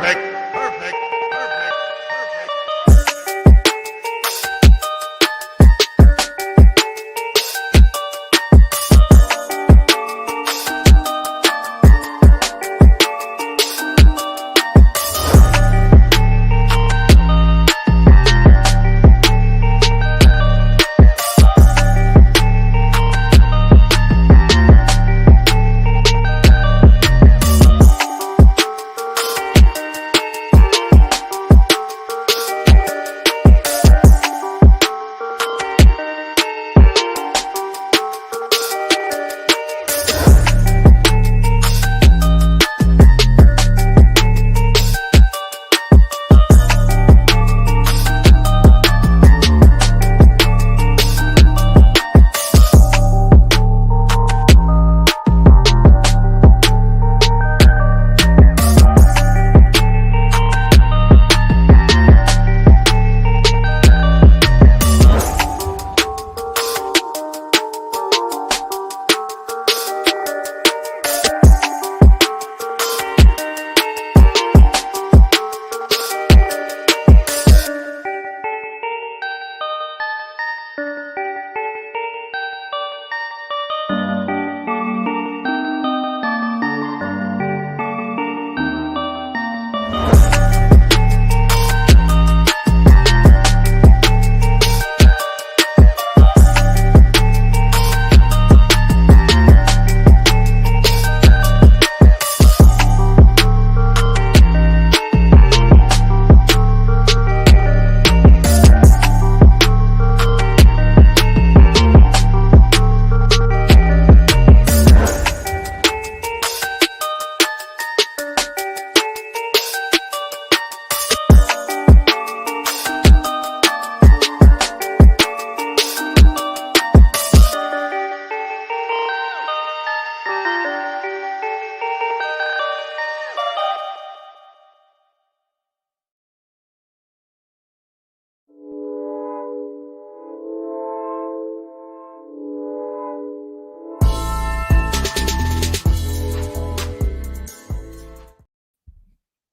Perfect. Perfect. Perfect.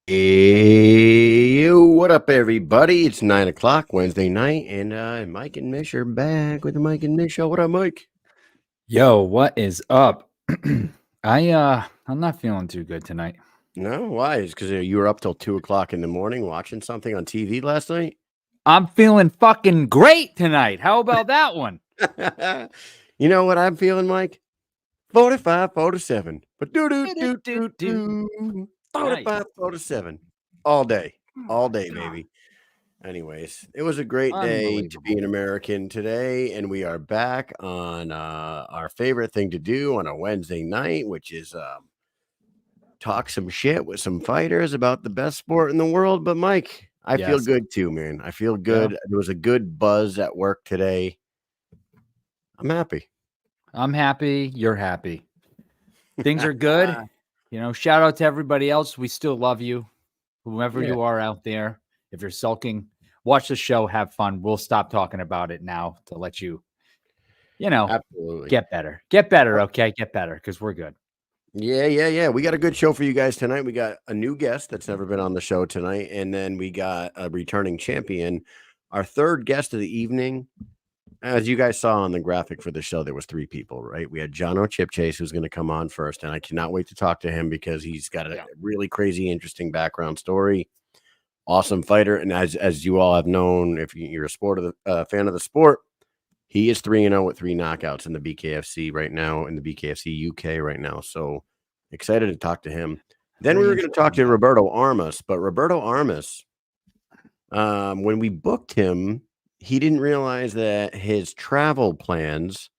Hey, what up, everybody? It's 9 o'clock Wednesday night, and Mike and Mish are back with the Mike and Mish show. What up, Mike? Yo, what is up? I'm not feeling too good tonight. No, why? Is because you were up till 2 o'clock in the morning watching something on TV last night? I'm feeling fucking great tonight. How about that one? You know what I'm feeling, Mike? 45, 47. But do 45, 47. All day, baby. Anyways, it was a great day to be an American today, and we are back on our favorite thing to do on a Wednesday night, which is talk some shit with some fighters about the best sport in the world. But Mike, I feel good too, man. I feel good. Yeah. There was a good buzz at work today. I'm happy. I'm happy. You're happy. Things are good. Shout out to everybody else. We still love you, whoever you are out there. If you're sulking, watch the show, have fun. We'll stop talking about it now to let you, absolutely get better. Get better, okay? Get better, because we're good. Yeah. We got a good show for you guys tonight. We got a new guest that's never been on the show tonight, and then we got a returning champion. Our third guest of the evening, as you guys saw on the graphic for the show, there was 3 people, right? We had Jonno Chipchase, who's going to come on first, and I cannot wait to talk to him because he's got a really crazy, interesting background story. Awesome fighter, and as you all have known, if you're a fan of the sport, he is 3-0 with 3 knockouts in the BKFC right now, in the BKFC UK right now. So excited to talk to him. Then we were going to talk to Roberto Armas, but Roberto Armas, when we booked him, he didn't realize that his travel plans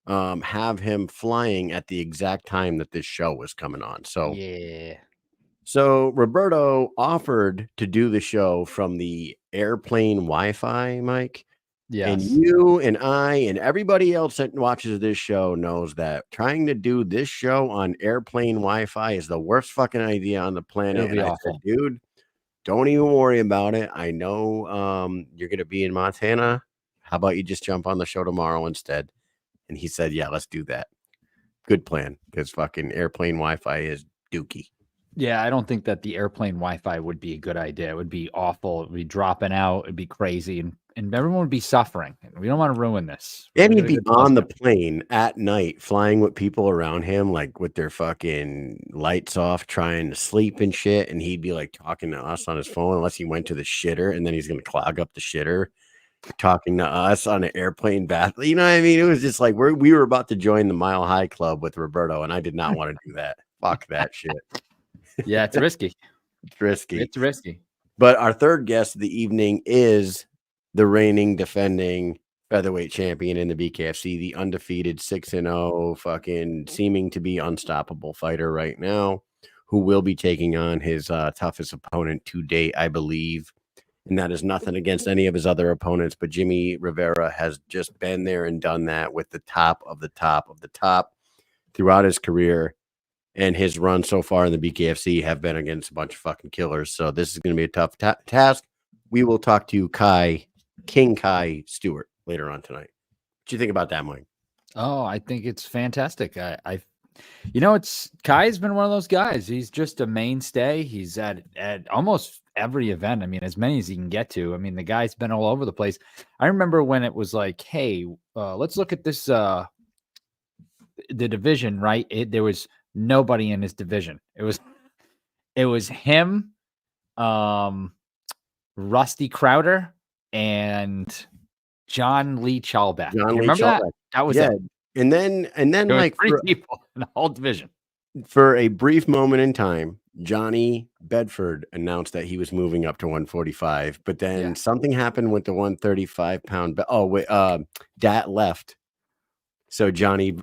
have him flying at the exact time that this show was coming on. So So Roberto offered to do the show from the airplane Wi-Fi, Mike. Yes. And you and I and everybody else that watches this show knows that trying to do this show on airplane Wi-Fi is the worst fucking idea on the planet. It'll be and awful. I said, dude, don't even worry about it. I know you're going to be in Montana. How about you just jump on the show tomorrow instead? And he said, yeah, let's do that. Good plan, because fucking airplane Wi-Fi is dookie. Yeah, I don't think that the airplane Wi-Fi would be a good idea. It would be awful. It would be dropping out. It'd be crazy, and everyone would be suffering. We don't want to ruin this. And We're he'd gonna be get on the positive. plane at night, flying with people around him, like with their fucking lights off, trying to sleep and shit. And he'd be like talking to us on his phone, unless he went to the shitter, and then he's gonna clog up the shitter, talking to us on an airplane bath. You know what I mean? It was just like we were about to join the Mile High Club with Roberto, and I did not want to do that. Fuck that shit. Yeah, it's risky. It's risky. It's risky. But our third guest of the evening is the reigning, defending featherweight champion in the BKFC, the undefeated 6-0, fucking seeming to be unstoppable fighter right now, who will be taking on his toughest opponent to date, I believe. And that is nothing against any of his other opponents, but Jimmie Rivera has just been there and done that with the top of the top of the top throughout his career. And his run so far in the BKFC have been against a bunch of fucking killers. So this is going to be a tough task. We will talk to King Kai Stewart later on tonight. What do you think about that, Mike? Oh, I think it's fantastic. It's Kai's been one of those guys. He's just a mainstay. He's at almost every event. I mean, as many as he can get to. I mean, the guy's been all over the place. I remember when it was like, hey, let's look at this, the division, right? There was nobody in his division. It was him, Rusty Crowder, and John Lee Chalbeck. You remember that? That was it. And then There was like 3 people in the whole division. For a brief moment in time, Johnny Bedford announced that he was moving up to 145, but then something happened with the 135-pound. Dat left. So Johnny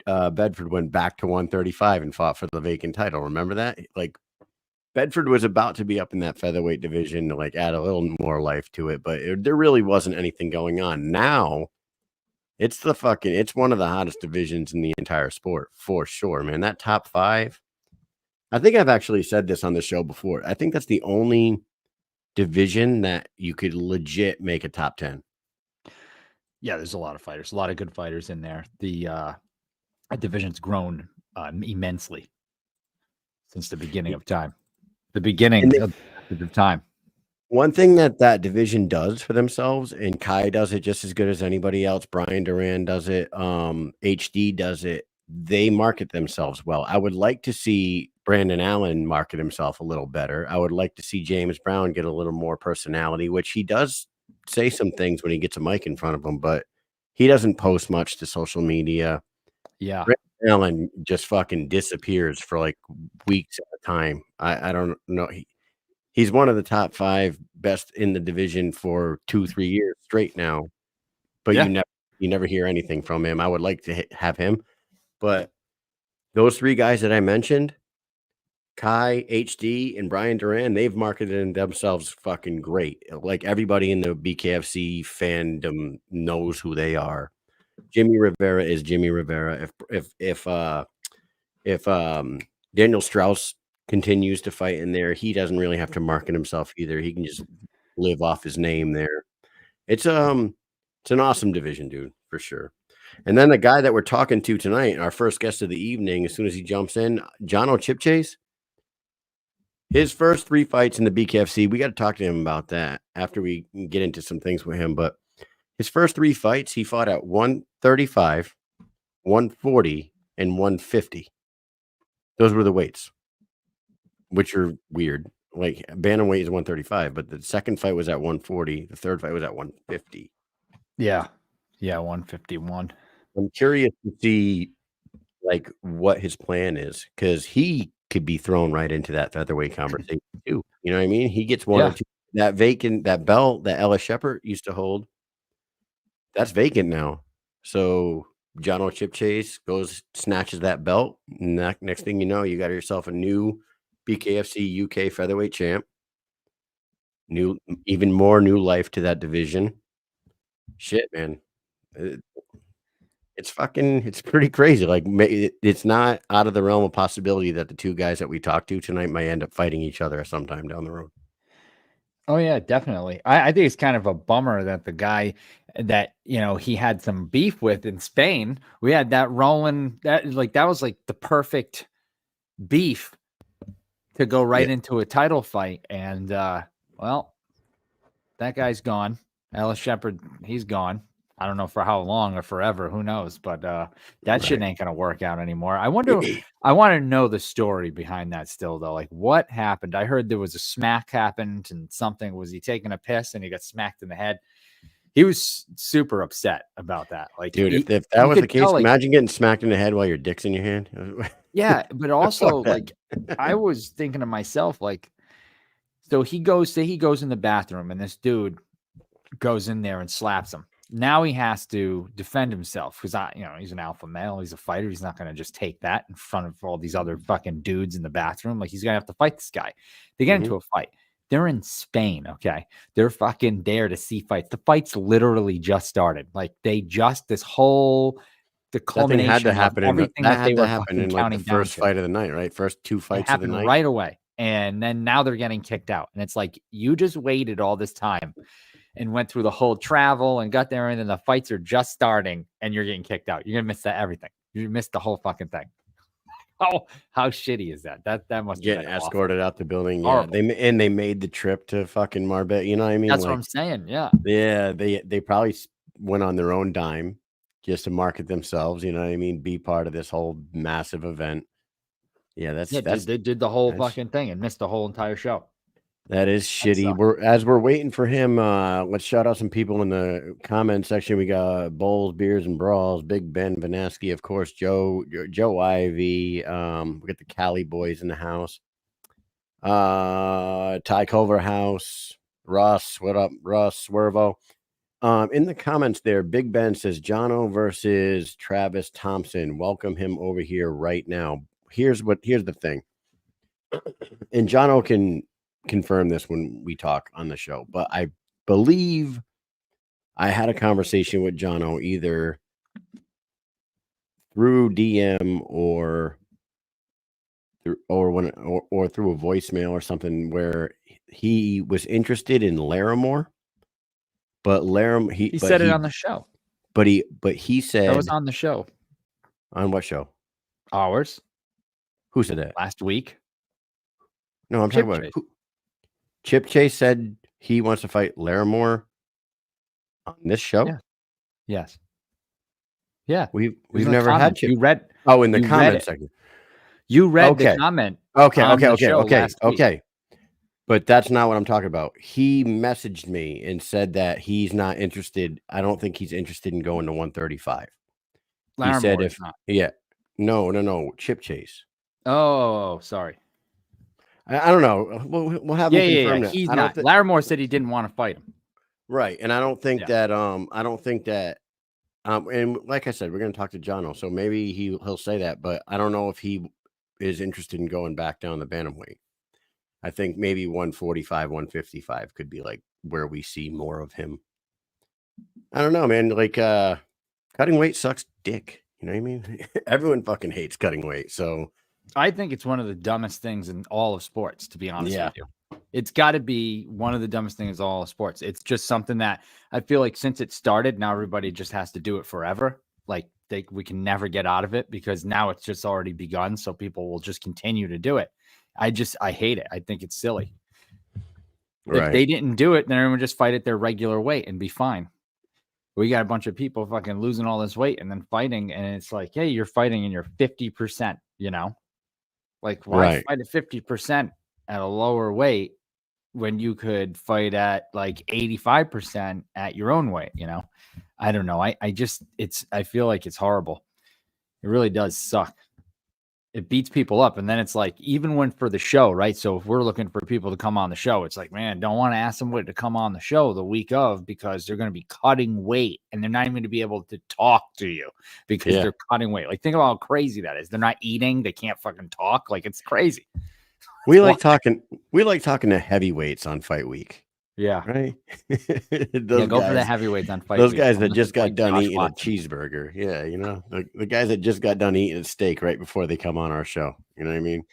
Bedford went back to 135 and fought for the vacant title. Remember that? Like Bedford was about to be up in that featherweight division to like add a little more life to it, but there really wasn't anything going on. Now it's one of the hottest divisions in the entire sport for sure, man. That top 5. I think I've actually said this on the show before. I think that's the only division that you could legit make a top 10. Yeah, there's a lot of fighters, a lot of good fighters in there. The division's grown immensely since the beginning of time. The beginning of time. One thing that division does for themselves, and Kai does it just as good as anybody else. Brian Duran does it. HD does it. They market themselves well. I would like to see Brandon Allen market himself a little better. I would like to see James Brown get a little more personality, which he does say some things when he gets a mic in front of him, but he doesn't post much to social media. Yeah. Brandon Allen just fucking disappears for like weeks at a time. I don't know. He's one of the top 5 best in the division for 2-3 years straight now, but you never hear anything from him. I would like to have him, but those 3 guys that I mentioned, Kai, HD, and Brian Duran, they've marketed themselves fucking great. Like everybody in the BKFC fandom knows who they are. Jimmie Rivera is Jimmie Rivera. If Daniel Strauss continues to fight in there, he doesn't really have to market himself either. He can just live off his name there. It's an awesome division, dude, for sure. And then the guy that we're talking to tonight, our first guest of the evening, as soon as he jumps in, Jonno Chipchase. His first 3 fights in the BKFC, we got to talk to him about that after we get into some things with him. But his first 3 fights, he fought at 135, 140, and 150. Those were the weights, which are weird. Like bantamweight is 135, but the second fight was at 140. The third fight was at 150. Yeah. Yeah, 151. I'm curious to see like what his plan is, because he could be thrown right into that featherweight conversation too. You know what I mean? He gets one or two. That belt that Ellis Shepard used to hold, that's vacant now. So Jonno Chipchase goes, snatches that belt. Next thing you know, you got yourself a new BKFC UK featherweight champ. Even more new life to that division. Shit, man. It's pretty crazy. Like it's not out of the realm of possibility that the 2 guys that we talked to tonight might end up fighting each other sometime down the road. Oh yeah, definitely. I think it's kind of a bummer that the guy that he had some beef with in Spain, we had that rolling. That was like the perfect beef to go right into a title fight. And, well, that guy's gone. Ellis Shepard, he's gone. I don't know for how long or forever. Who knows? But that shit ain't going to work out anymore. I want to know the story behind that still, though. Like, what happened? I heard there was a smack happened and something. Was he taking a piss and he got smacked in the head? He was super upset about that. Like, dude, if that was the case, imagine getting smacked in the head while your dick's in your hand. Yeah, but also, like, I was thinking to myself, like, so he goes in the bathroom and this dude goes in there and slaps him. Now he has to defend himself because he's an alpha male. He's a fighter. He's not going to just take that in front of all these other fucking dudes in the bathroom. Like, he's going to have to fight this guy. They get into a fight. They're in Spain, okay? They're fucking there to see fights. The fight's literally just started. Like, the culmination had to happen of everything that they were happen in like the first fight of the night, right? First two fights of the night. Right away. And then now they're getting kicked out. And it's like, you just waited all this time and went through the whole travel and got there, and then the fights are just starting and you're getting kicked out. You're gonna miss everything. You missed the whole fucking thing. Oh, how shitty is that? That must get escorted out the building. Horrible. Yeah, they made the trip to fucking Marbella. You know what I mean? That's what I'm saying. Yeah. Yeah, they probably went on their own dime just to market themselves. You know what I mean? Be part of this whole massive event. Yeah, they did the whole fucking thing and missed the whole entire show. That is shitty. We're waiting for him. Let's shout out some people in the comment section. We got Bowls, Beers, and Brawls, Big Ben Vanaski, of course, Joe Ivy. We got the Cali boys in the house. Ty Culver House, Russ. What up, Russ? Swervo. In the comments there, Big Ben says Jonno versus Travis Thompson. Welcome him over here right now. Here's the thing, and Jonno can confirm this when we talk on the show, but I believe I had a conversation with Jonno either through DM or through a voicemail or something where he was interested in Larimore, but he said it on the show. But he said that was on the show. On what show? Ours. Who said that? Last week. No, I'm talking about Chipchase said he wants to fight Larimore on this show. Yeah. Yes. Yeah. We've never had Chip. You read. Oh, in the comment section. You read the comment. Okay. But that's not what I'm talking about. He messaged me and said that he's not interested. I don't think he's interested in going to 135. Larimore he said no, Chipchase. Oh, sorry. I don't know. We'll have him confirm that. He's not. Larimore said he didn't want to fight him. Right, and I don't think that. And like I said, we're going to talk to Jonno, so maybe he'll say that, but I don't know if he is interested in going back down the bantamweight. I think maybe 145, 155 could be like where we see more of him. I don't know, man. Like cutting weight sucks dick. You know what I mean? Everyone fucking hates cutting weight, so. I think it's one of the dumbest things in all of sports, to be honest with you. It's got to be one of the dumbest things in all of sports. It's just something that I feel like since it started, now everybody just has to do it forever. Like we can never get out of it because now it's just already begun. So people will just continue to do it. I hate it. I think it's silly. Right. If they didn't do it, then everyone would just fight at their regular weight and be fine. We got a bunch of people fucking losing all this weight and then fighting. And it's like, hey, you're fighting and you're 50%, you know? Like, why fight at 50% at a lower weight when you could fight at like 85% at your own weight? You know, I don't know. I feel like it's horrible. It really does suck. It beats people up. And then it's like, even when for the show, right? So if we're looking for people to come on the show, it's like, man, don't want to ask somebody to come on the show the week of because they're going to be cutting weight and they're not even going to be able to talk to you because they're cutting weight. Like, think about how crazy that is. They're not eating. They can't fucking talk. Like, it's crazy. We like talking to heavyweights on fight week. Yeah. Right. Go for the heavyweights on fight. Those guys that just got done eating a cheeseburger. Yeah. You know, the guys that just got done eating a steak right before they come on our show. You know what I mean?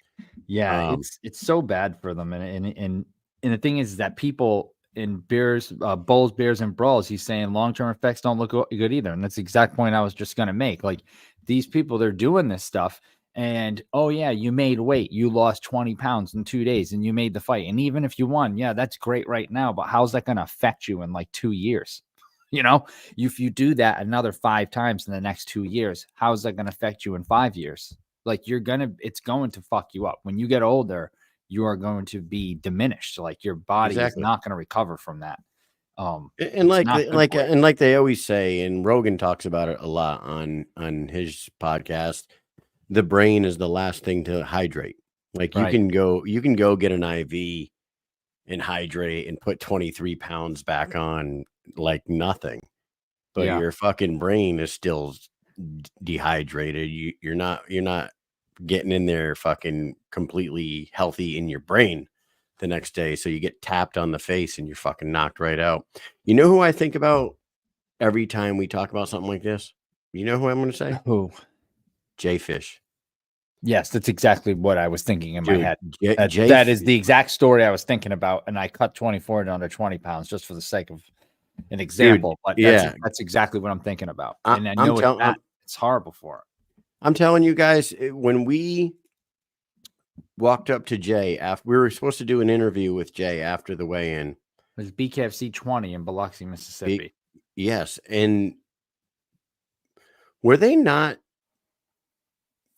Yeah. It's so bad for them. And the thing is that people in bowls, beers, and brawls, he's saying long-term effects don't look good either. And that's the exact point I was just going to make. Like, these people, they're doing this stuff And oh yeah, you made weight, you lost 20 pounds in 2 days and you made the fight. And even if you won, yeah, that's great right now. But how's that going to affect you in like 2 years? If you do that another 5 times in the next 2 years, how's that going to affect you in 5 years? Like it's going to fuck you up. When you get older, you are going to be diminished. Like your body is not going to recover from that. And like they always say, and Rogan talks about it a lot on his podcast, the brain is the last thing to hydrate. Like you can go get an IV and hydrate and put 23 pounds back on like nothing, but your fucking brain is still dehydrated. You're not getting in there fucking completely healthy in your brain the next day. So you get tapped on the face and you're fucking knocked right out. You know who I think about every time we talk about something like this? You know who I'm going to say? Who? Jay Fish. Yes, that's exactly what I was thinking in my head. Jay that is the exact story I was thinking about, and I cut 24 down to 20 pounds just for the sake of an example. But that's exactly what I'm thinking about, and I know it's horrible for it. I'm telling you guys, when we walked up to Jay after we were supposed to do an interview with Jay after the weigh-in, it was BKFC 20 in Biloxi, Mississippi. Yes, and were they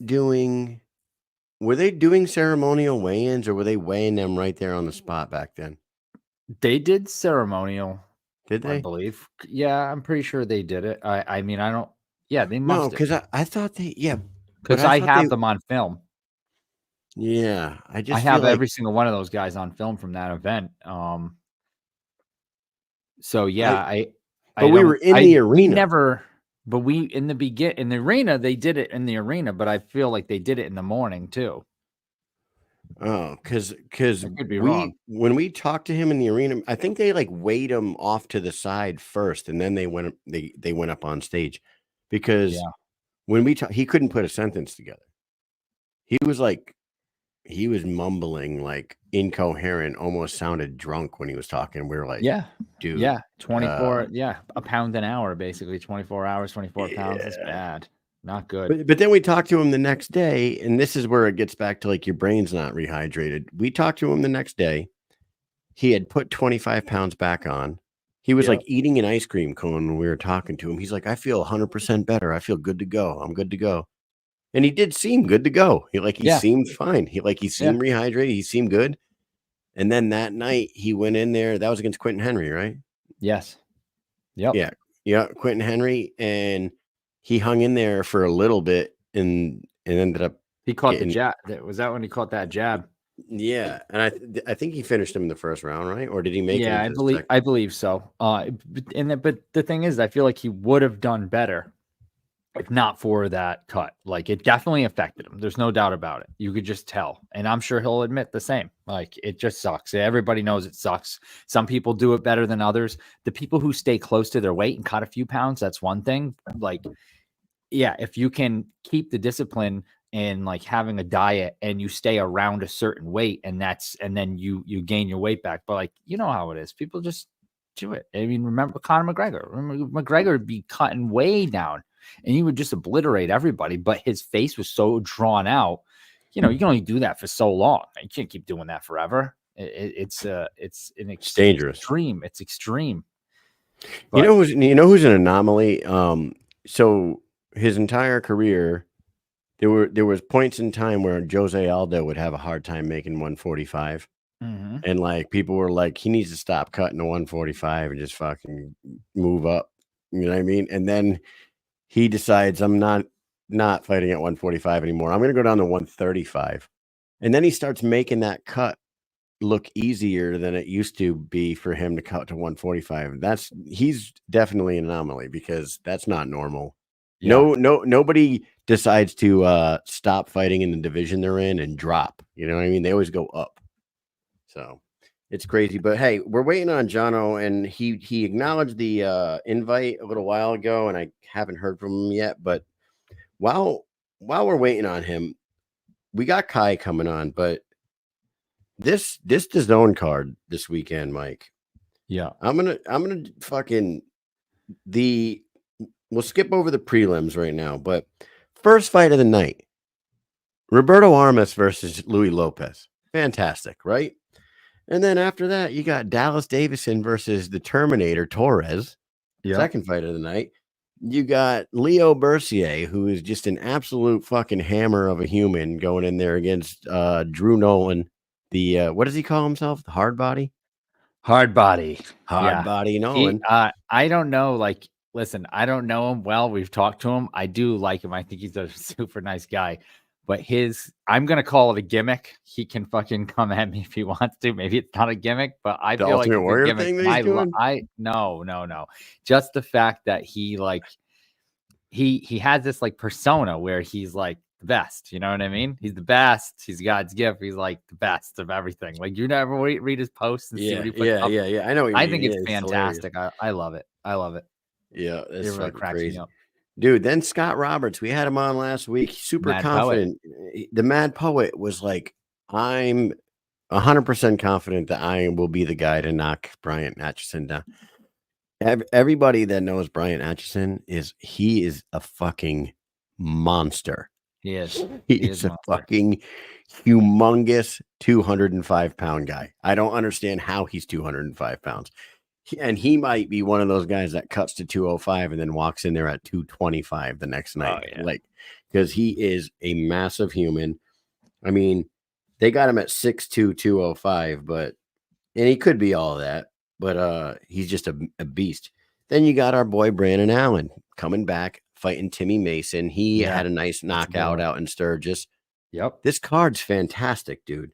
doing ceremonial weigh-ins, or were they weighing them right there on the spot back then? They did ceremonial. Did they? I believe. Yeah, I'm pretty sure they did it. I mean, I don't. Yeah, they must. No, because I thought they. Yeah, because I have them on film. Yeah, I have every single one of those guys on film from that event. So yeah, But we were in the arena. In the arena, they did it in the arena, but I feel like they did it in the morning too. Oh, because when we talked to him in the arena, I think they like weighed him off to the side first, and then they went up on stage, because when he couldn't put a sentence together. He was mumbling, like incoherent, almost sounded drunk when he was talking. We were like, dude, 24, a pound an hour, basically 24 hours, 24 pounds. That's bad. Not good. But then we talked to him the next day, and this is where it gets back to like your brain's not rehydrated. We talked to him the next day. He had put 25 pounds back on. He was like eating an ice cream cone when we were talking to him. He's like, I feel 100% better. I feel good to go. I'm good to go. And he did seem good to go. He seemed fine. He seemed rehydrated. He seemed good. And then that night he went in there. That was against Quentin Henry, right? Yes. Yep. Yeah. Quentin Henry. And he hung in there for a little bit and ended up. He caught the jab. Was that when he caught that jab? Yeah. And I think he finished him in the first round, right? Or did he make it? Yeah, I believe so. But the thing is, I feel like he would have done better if not for that cut. Like, it definitely affected him. There's no doubt about it. You could just tell. And I'm sure he'll admit the same. Like, it just sucks. Everybody knows it sucks. Some people do it better than others. The people who stay close to their weight and cut a few pounds, that's one thing. Like, yeah, if you can keep the discipline and like having a diet and you stay around a certain weight and then you gain your weight back. But like, you know how it is. People just do it. I mean, remember Conor McGregor. McGregor would be cutting way down and he would just obliterate everybody, but his face was so drawn out. You know, you can only do that for so long. You can't keep doing that forever. It's dangerous. Extreme. It's extreme. But, you know who's an anomaly? So his entire career, there was points in time where Jose Aldo would have a hard time making 145. Mm-hmm. And like people were like, he needs to stop cutting to 145 and just fucking move up. You know what I mean? And then he decides, I'm not fighting at 145 anymore. I'm going to go down to 135. And then he starts making that cut look easier than it used to be for him to cut to 145. He's definitely an anomaly because that's not normal. Yeah. Nobody decides to stop fighting in the division they're in and drop. You know what I mean? They always go up. So it's crazy. But hey, we're waiting on Jonno, and he acknowledged the invite a little while ago, and I haven't heard from him yet. But while we're waiting on him, we got Kai coming on, but this DAZN card this weekend, Mike. Yeah. I'm gonna fucking we'll skip over the prelims right now, but first fight of the night, Roberto Armas versus Louie Lopez. Fantastic, right? And then after that, you got Dallas Davison versus the Terminator Torres. Yeah. Second fight of the night. You got Leo Bercier, who is just an absolute fucking hammer of a human, going in there against Drew Nolan. The what does he call himself? The hard body? Hard body. Hard body Nolan. I don't know. Like, listen, I don't know him well. We've talked to him. I do like him. I think he's a super nice guy. But I'm gonna call it a gimmick. He can fucking come at me if he wants to. Maybe it's not a gimmick, but I The feel like Ultimate it's a Warrior gimmick. thing that he's doing? No. Just the fact that he has this like persona where he's like the best. You know what I mean? He's the best. He's God's gift. He's like the best of everything. Like, you never read his posts and see what he puts up. I know what you mean. I think it's Hilarious. fantastic. I love it. I love it. Yeah, that's It really fucking cracks crazy. me up. Dude, then Scott Roberts, we had him on last week. Super Mad confident. The Mad Poet was like, I'm 100% confident that I will be the guy to knock Bryant Atchison down. Everybody that knows Bryant Atchison he is a fucking monster. He is. He is a fucking humongous 205-pound guy. I don't understand how he's 205 pounds. And he might be one of those guys that cuts to 205 and then walks in there at 225 the next night. Like, because he is a massive human. I mean, they got him at 6'2", 205, and he could be all of that, but he's just a beast. Then you got our boy Brandon Allen coming back, fighting Timmy Mason. He had a nice knockout out in Sturgis. Yep. This card's fantastic, dude.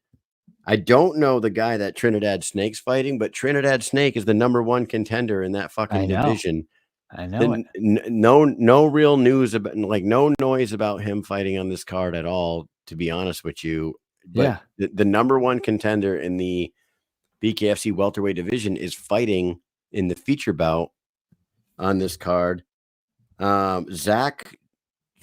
I don't know the guy that Trinidad Snake's fighting, but Trinidad Snake is the #1 contender in that fucking division. I know it. No real news about, like, no noise about him fighting on this card at all, to be honest with you. But the #1 contender in the BKFC welterweight division is fighting in the feature bout on this card. Zach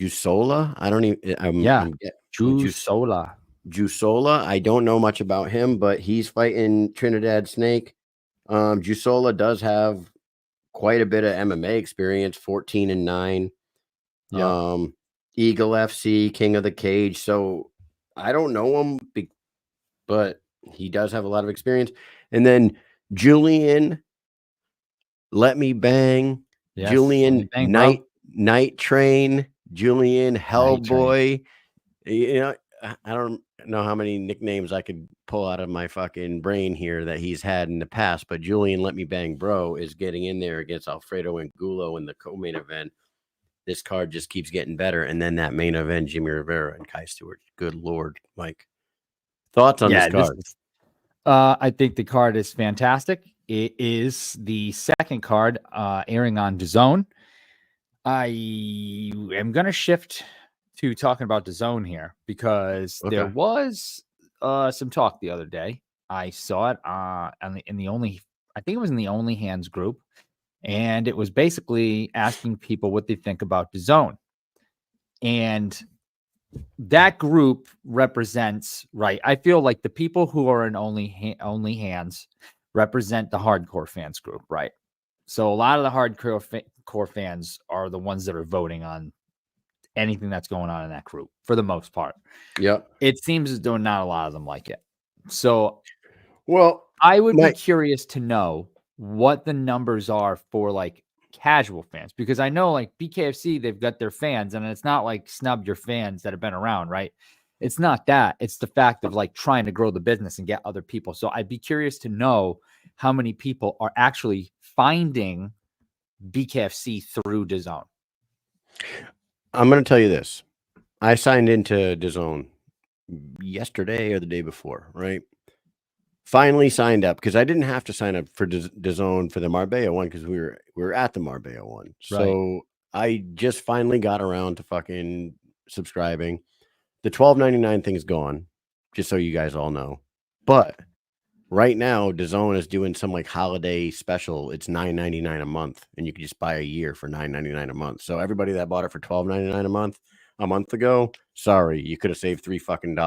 Jusola. I don't even. Jusola. Jusola, I don't know much about him, but he's fighting Trinidad Snake. Jusola does have quite a bit of MMA experience, 14-9. Eagle FC, King of the Cage. So I don't know him, but he does have a lot of experience. And then Julian, Let Me Bang, Julian Night Train, Julian Hellboy. You know, I don't know how many nicknames I could pull out of my fucking brain here that he's had in the past, but Julian Let Me Bang Bro is getting in there against Alfredo Angulo in the co-main event. This card just keeps getting better. And then that main event, Jimmie Rivera and Kai Stewart. Good Lord, Mike. Thoughts on this card? I think the card is fantastic. It is the second card airing on DAZN. I am going to shift to talking about DAZN here because there was some talk the other day. I saw it in the Only, I think it was in the Only Hands group, and it was basically asking people what they think about DAZN. And that group represents, right? I feel like the people who are in Only Hands represent the hardcore fans group, right? So a lot of the hardcore fans are the ones that are voting on anything that's going on in that group for the most part. Yeah. It seems as though not a lot of them like it. So, well, I would be curious to know what the numbers are for like casual fans, because I know like BKFC, they've got their fans, and it's not like snub your fans that have been around, right? It's not that. It's the fact of like trying to grow the business and get other people. So I'd be curious to know how many people are actually finding BKFC through DAZN. I'm going to tell you this. I signed into DAZN yesterday or the day before, right? Finally signed up because I didn't have to sign up for DAZN for the Marbella one because we were at the Marbella one. So I just finally got around to fucking subscribing. The $12.99 thing's gone, just so you guys all know. But right now, DAZN is doing some like holiday special. It's $9.99 a month, and you can just buy a year for $9.99 a month. So everybody that bought it for $12.99 a month ago, sorry, you could have saved $3 fucking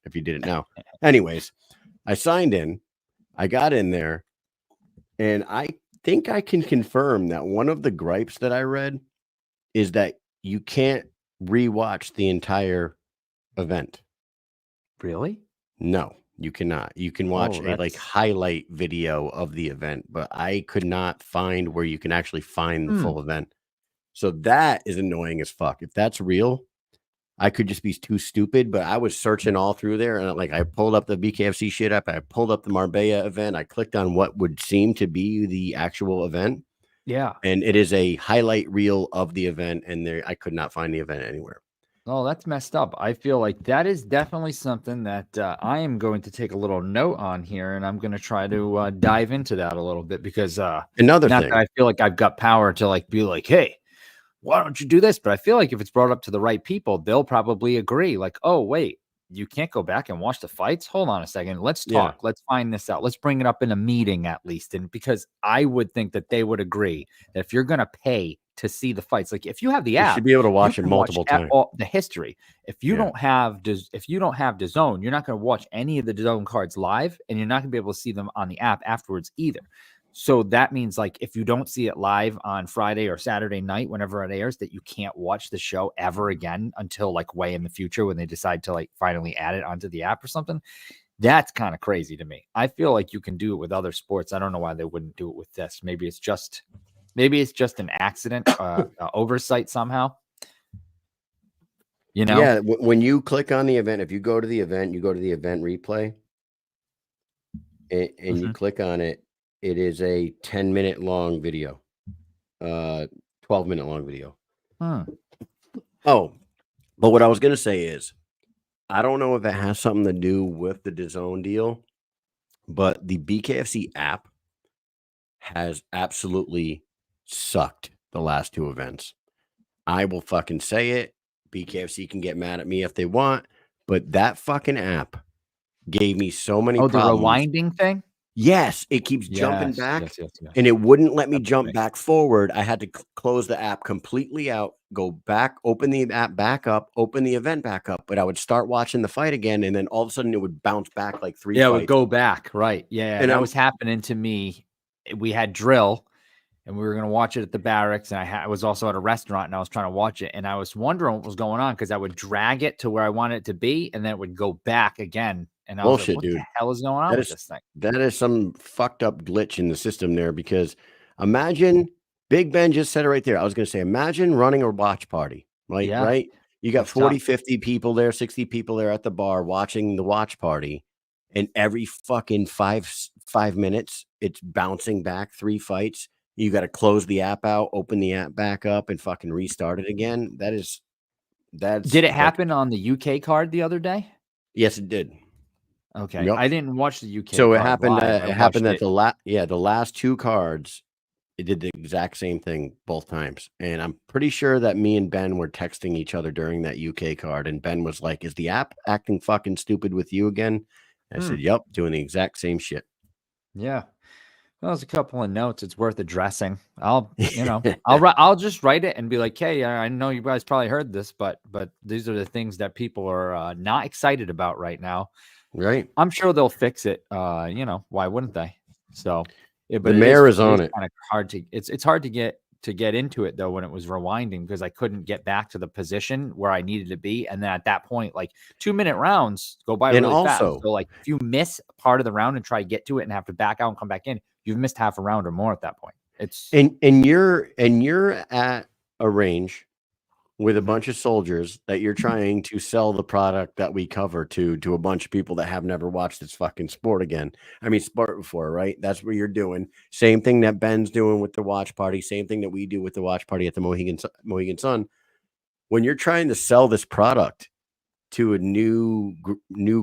if you did it now. Anyways, I signed in, I got in there, and I think I can confirm that one of the gripes that I read is that you can't rewatch the entire event. Really? No, you cannot. You can watch a like highlight video of the event, but I could not find where you can actually find the full event. So that is annoying as fuck. If that's real, I could just be too stupid, but I was searching all through there and like I pulled up the BKFC shit up. I pulled up the Marbella event. I clicked on what would seem to be the actual event. Yeah. And it is a highlight reel of the event. And there, I could not find the event anywhere. Oh, that's messed up. I feel like that is definitely something that I am going to take a little note on here, and I'm going to try to dive into that a little bit because another not thing, that I feel like I've got power to like be like, hey, why don't you do this? But I feel like if it's brought up to the right people, they'll probably agree. Like, oh, wait, you can't go back and watch the fights. Hold on a second. Let's talk. Let's find this out. Let's bring it up in a meeting at least. And because I would think that they would agree that if you're going to pay to see the fights, like if you have the app, you should be able to watch it multiple times. The history. If you don't have DAZN, you're not going to watch any of the DAZN cards live, and you're not going to be able to see them on the app afterwards either. So that means like if you don't see it live on Friday or Saturday night, whenever it airs, that you can't watch the show ever again until like way in the future when they decide to like finally add it onto the app or something. That's kind of crazy to me. I feel like you can do it with other sports. I don't know why they wouldn't do it with this. Maybe it's just an accident, oversight somehow. You know? Yeah. When you click on the event, if you go to the event, you go to the event replay and you click on it. It is a 10-minute long video, 12-minute long video. Oh, but what I was going to say is, I don't know if it has something to do with the DAZN deal, but the BKFC app has absolutely sucked the last two events. I will fucking say it. BKFC can get mad at me if they want, but that fucking app gave me so many problems. The rewinding thing? Yes, it keeps jumping back, and it wouldn't let me jump back forward. I had to close the app completely out, go back, open the app back up, open the event back up, but I would start watching the fight again, and then all of a sudden it would bounce back like three fights. Yeah, it would go back, right. Yeah, and that was happening to me. We had drill, and we were going to watch it at the barracks, and I was also at a restaurant, and I was trying to watch it, and I was wondering what was going on because I would drag it to where I wanted it to be, and then it would go back again. And I was bullshit, like, what dude. the hell is going on with this thing? That is some fucked up glitch in the system there, because imagine Big Ben just said it right there. I was going to say, imagine running a watch party, like, right? You got 40, 50 people there, 60 people there at the bar watching the watch party. And every fucking five minutes, it's bouncing back 3 fights. You got to close the app out, open the app back up, and fucking restart it again. That's Did it happen on the UK card the other day? Yes, it did. Okay, I didn't watch the UK. So card it happened. live. It happened that the last 2 cards, it did the exact same thing both times. And I'm pretty sure that me and Ben were texting each other during that UK card, and Ben was like, "Is the app acting fucking stupid with you again?" I said, "Yep, doing the exact same shit." Yeah. Well, there's a couple of notes. It's worth addressing. I'll just write it and be like, "Hey, I know you guys probably heard this, but these are the things that people are not excited about right now." Right. I'm sure they'll fix it. Why wouldn't they? So, but the mayor is on it. Kind of hard to. It's hard to get into it though when it was rewinding because I couldn't get back to the position where I needed to be, and then at that point, like 2-minute rounds go by really fast. So, like if you miss part of the round and try to get to it and have to back out and come back in, you've missed half a round or more at that point. It's and you're at a range with a bunch of soldiers that you're trying to sell the product that we cover to a bunch of people that have never watched this fucking sport sport before, right? That's what you're doing. Same thing that Ben's doing with the watch party. Same thing that we do with the watch party at the Mohegan Sun. When you're trying to sell this product to a new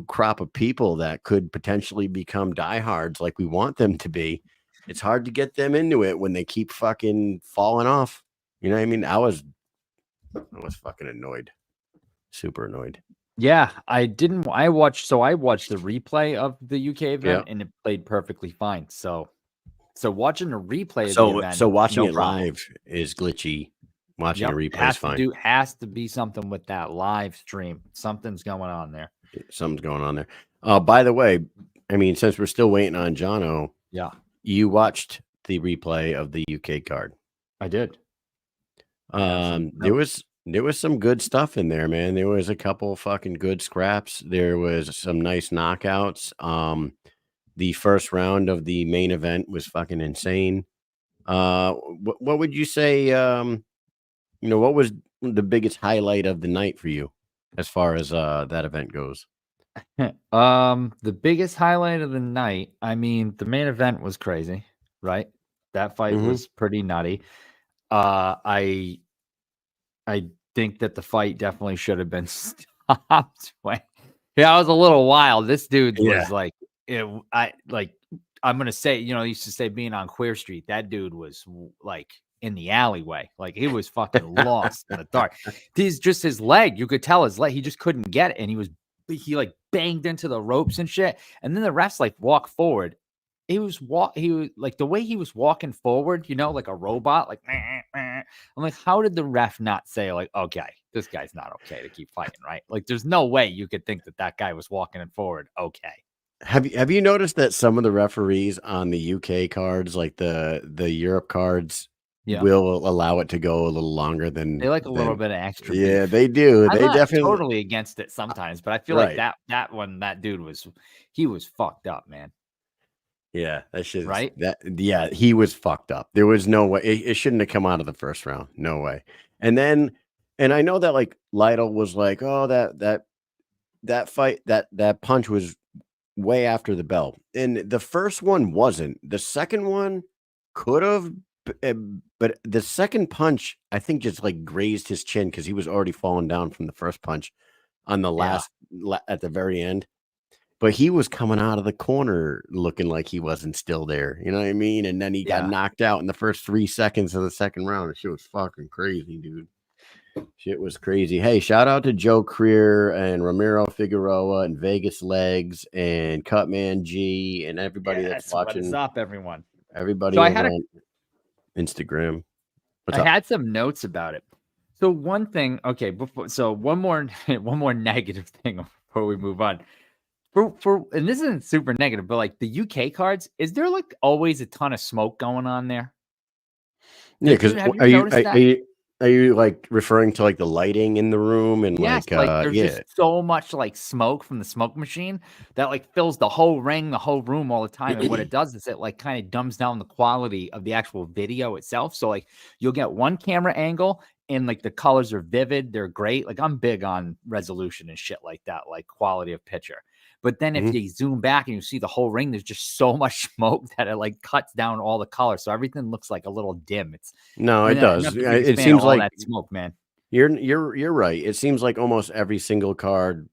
crop of people that could potentially become diehards like we want them to be, it's hard to get them into it when they keep fucking falling off. You know what I mean? I was fucking annoyed. Super annoyed. Yeah, I watched the replay of the UK event and it played perfectly fine. So watching a replay of the event, so watching it live is glitchy. Watching a replay is fine. Has to be something with that live stream. Something's going on there. Something's going on there. By the way, since we're still waiting on Jonno, you watched the replay of the UK card. I did. There There was some good stuff in there, man. There was a couple fucking good scraps. There was some nice knockouts. The first round of the main event was fucking insane. What would you say? What was the biggest highlight of the night for you, as far as that event goes? The biggest highlight of the night, I mean, the main event was crazy, right? That fight Mhm. was pretty nutty. I think that the fight definitely should have been stopped. Yeah, I was a little wild. This dude Yeah. was like, I'm gonna say, he used to say being on Queer Street. That dude was like in the alleyway, like he was fucking lost in the dark. He's just his leg. You could tell his leg. He just couldn't get it, and he like banged into the ropes and shit. And then the refs like walk forward. He was like the way he was walking forward, like a robot, like meh, meh. I'm like, how did the ref not say like, okay, this guy's not okay to keep fighting, right? Like, there's no way you could think that guy was walking it forward. Okay. Have you noticed that some of the referees on the UK cards, like the Europe cards, Yeah. will allow it to go a little longer They like a little than bit of extra yeah, beef. they do. I'm They not definitely totally against it sometimes, but I feel like right. that dude he was fucked up, man. Yeah, that shit Right? yeah, he was fucked up. There was no way it shouldn't have come out of the first round. No way. And then and I know that like Lytle was like, "Oh, that fight that punch was way after the bell." And the first one wasn't. The second one could have but the second punch I think just like grazed his chin cuz he was already falling down from the first punch on the Yeah. at the very end. But he was coming out of the corner looking like he wasn't still there, you know what I mean? And then he got Yeah. knocked out in the first 3 seconds of the second round. Shit was fucking crazy, dude. Shit was crazy. Hey, shout out to Joe Creer and Ramiro Figueroa and Vegas Legs and Cutman G and everybody that's Yes. What is watching. up, everyone? So Everybody over on Instagram. What's I up? had some notes about it. So one thing, okay, one more one more negative thing before we move on. And this isn't super negative, but like the UK cards, is there like always a ton of smoke going on there? Yeah, because Have you are you noticed that? are you like referring to like the lighting in the room and Yes, like like there's yeah. just so much like smoke from the smoke machine that like fills the whole ring, the whole room all the time. And what it does is it like kind of dumbs down the quality of the actual video itself. So like you'll get one camera angle and like the colors are vivid, they're great. Like I'm big on resolution and shit like that, like quality of picture. But then if Mhm. you zoom back and you see the whole ring, there's just so much smoke that it like cuts down all the color. So everything looks like a little dim. No, it And I'm does. not the biggest It fan of seems all like that smoke, man. you're right. It seems like almost every single card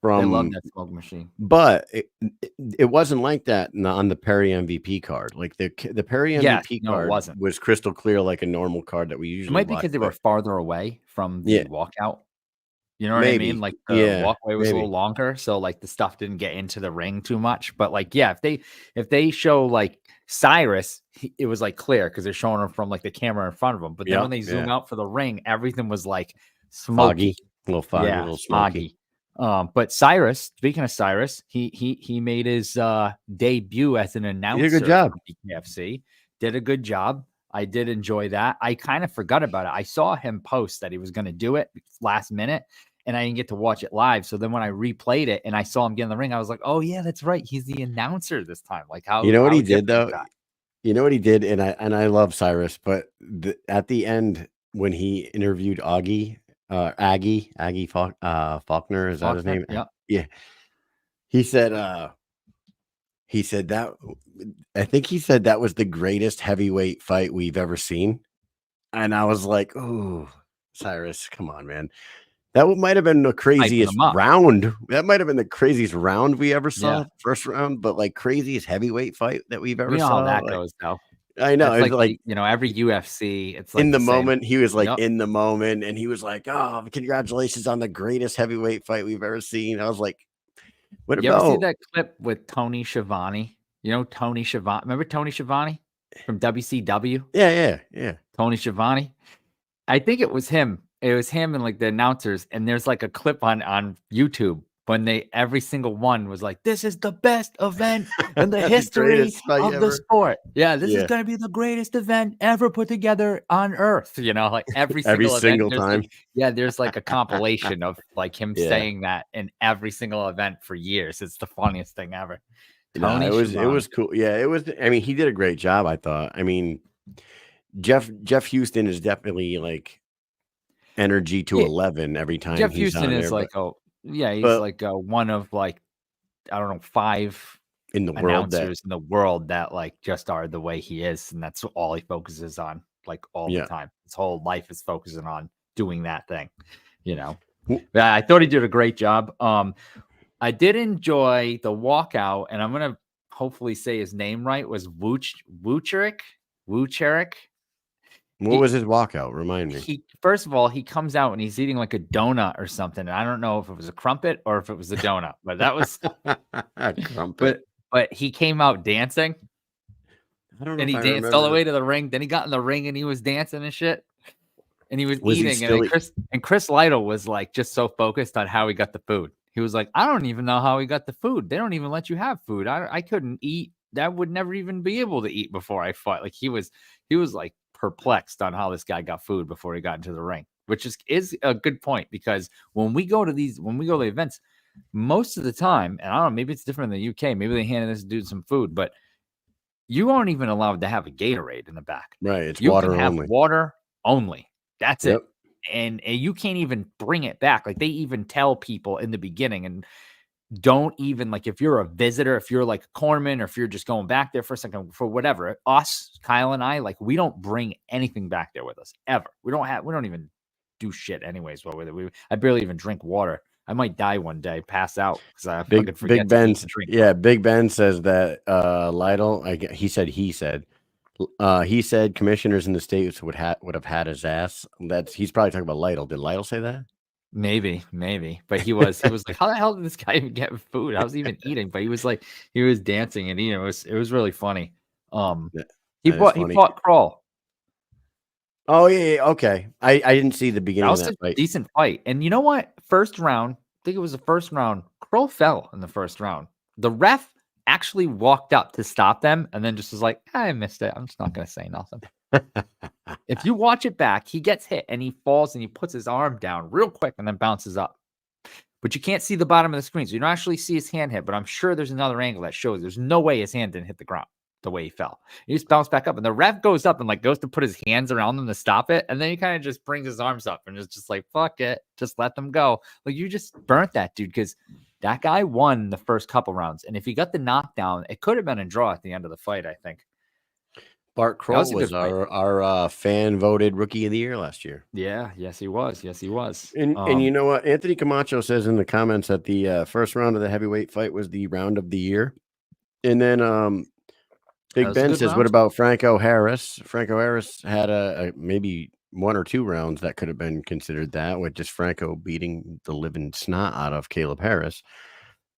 They love from that smoke machine. but it wasn't like that on the Perry MVP card. Like the Perry Yes, MVP no, it card wasn't. was crystal clear like a normal card that we It usually might be watch, because they were but farther away from yeah, the walkout. You know what I mean? maybe. Like, the Yeah, walkway was a little maybe. longer, so, like, the stuff didn't get into the ring too much, but, like, yeah, if they show, like, Cyrus, it was, like, clear because 'cause they're showing him from, like, the camera in front of him, but then Yeah, when they yeah. zoom out for the ring, everything was, like, Foggy, smoky. a little foggy, a Yeah, little smoky. smoggy. But Cyrus, speaking of Cyrus, he made his, debut as an You did a good announcer job. for BKFC. Did a good job. I did enjoy that. I kinda forgot about it. I saw him post that he was gonna do it last minute, and I didn't get to watch it live, so then when I replayed it and I saw him get in the ring, I was like, "Oh, yeah, that's right. He's the announcer this time." Like, You how know what how he did different is though? that? You know what he did, and I love Cyrus, but at the end when he interviewed Aggie Faulkner, is that his Faulkner? name? Yep. Yeah, he said, he said that I think he said that was the greatest heavyweight fight we've ever seen, and I was like, "Oh, Cyrus, come on, man." That might have been the Hyping craziest him up. round. That might have been the craziest round we ever Yeah. saw, first round, but, like, craziest heavyweight fight that we've ever You know how saw, that like goes, though. I know, That's it's like like every UFC, it's in like the the same. moment, he was, like, Yep. in the moment, and he was like, "Oh, congratulations on the greatest heavyweight fight we've ever seen." I was like, "What You ever see about" that clip with Tony Schiavone? You know Tony Schiavone? Remember Tony Schiavone from WCW? Yeah, yeah, yeah. Tony Schiavone? I think it was him. It was him and like the announcers, and there's like a clip on YouTube when every single one was like, this is the best event in the The history greatest fight of the ever. sport. Yeah, this is Yeah. going to be the greatest event ever put together on earth. You know, like every Every single single event. time. There's like a compilation of like him Yeah. saying that in every single event for years. It's the funniest thing ever. No, Tony it was Schiavone. cool. Yeah, it was. I mean, he did a great job, I thought. I mean, Jeff Houston is definitely like energy to Yeah, 11 every time Jeff he's Houston on is there. like he's but like one of like, I don't know, 5 in the world that, announcers in the world that like just are the way he is, and that's all he focuses on like all the yeah. time. His whole life is focusing on doing that thing, you know. W- Yeah, I thought he did a great job. I did enjoy the walkout, and I'm gonna hopefully say his name right. Was Wucherik? What was his walkout? Remind me. He first of all, he comes out and he's eating like a donut or something. I don't know if it was a crumpet or if it was a donut, but that was Crumpet. but he came out dancing. I don't know And if he I danced all the remember. way to the ring. Then he got in the ring and he was dancing and shit. And he was Was he eating. still? And Chris Lytle was like just so focused on how he got the food. He was like, I don't even know how he got the food. They don't even let you have food. I couldn't eat. That would never even be able to eat before I fought. Like he was like perplexed on how this guy got food before he got into the ring, which is a good point, because when we go to the events, most of the time, and I don't know, maybe it's different in the UK. Maybe they handed this dude some food, but you aren't even allowed to have a Gatorade in the back. Right. It's You water can have only. water only. That's Yep. it. And you can't even bring it back. Like they even tell people in the beginning, and don't even like if you're a visitor, if you're like a corpsman, or if you're just going back there for a second for whatever. Us, Kyle and I, like we don't bring anything back there with us ever. We don't even do shit anyways. I barely even drink water. I might die one day, pass out because I fucking forget to eat and drink. Yeah, Big Ben says that Lytle, he said commissioners in the states would have had his ass. He's probably talking about Lytle. Did Lytle say that? Maybe, but he was like, how the hell did this guy even get food? I was even eating, but he was dancing and eating. It was really funny. He fought Crawl. Oh yeah, okay. I didn't see the beginning That was of that a fight. decent fight. And you know what? First round, I think it was the first round. Crawl fell in the first round. The ref actually walked up to stop them and then just was like, I missed it. I'm just not gonna say nothing. If you watch it back, he gets hit and he falls and he puts his arm down real quick and then bounces up. But you can't see the bottom of the screen. So you don't actually see his hand hit, but I'm sure there's another angle that shows there's no way his hand didn't hit the ground the way he fell. He just bounced back up and the ref goes up and like goes to put his hands around them to stop it. And then he kind of just brings his arms up and is just like, fuck it. Just let them go. Like you just burnt that dude, because that guy won the first couple rounds. And if he got the knockdown, it could have been a draw at the end of the fight, I think. Bart Kroll was our fan voted rookie of the year last year. Yeah, yes he was. And you know what? Anthony Camacho says in the comments that the first round of the heavyweight fight was the round of the year. And then Big Ben says, what about Franco Harris? Franco Harris had a maybe 1 or 2 rounds that could have been considered that, with just Franco beating the living snot out of Caleb Harris.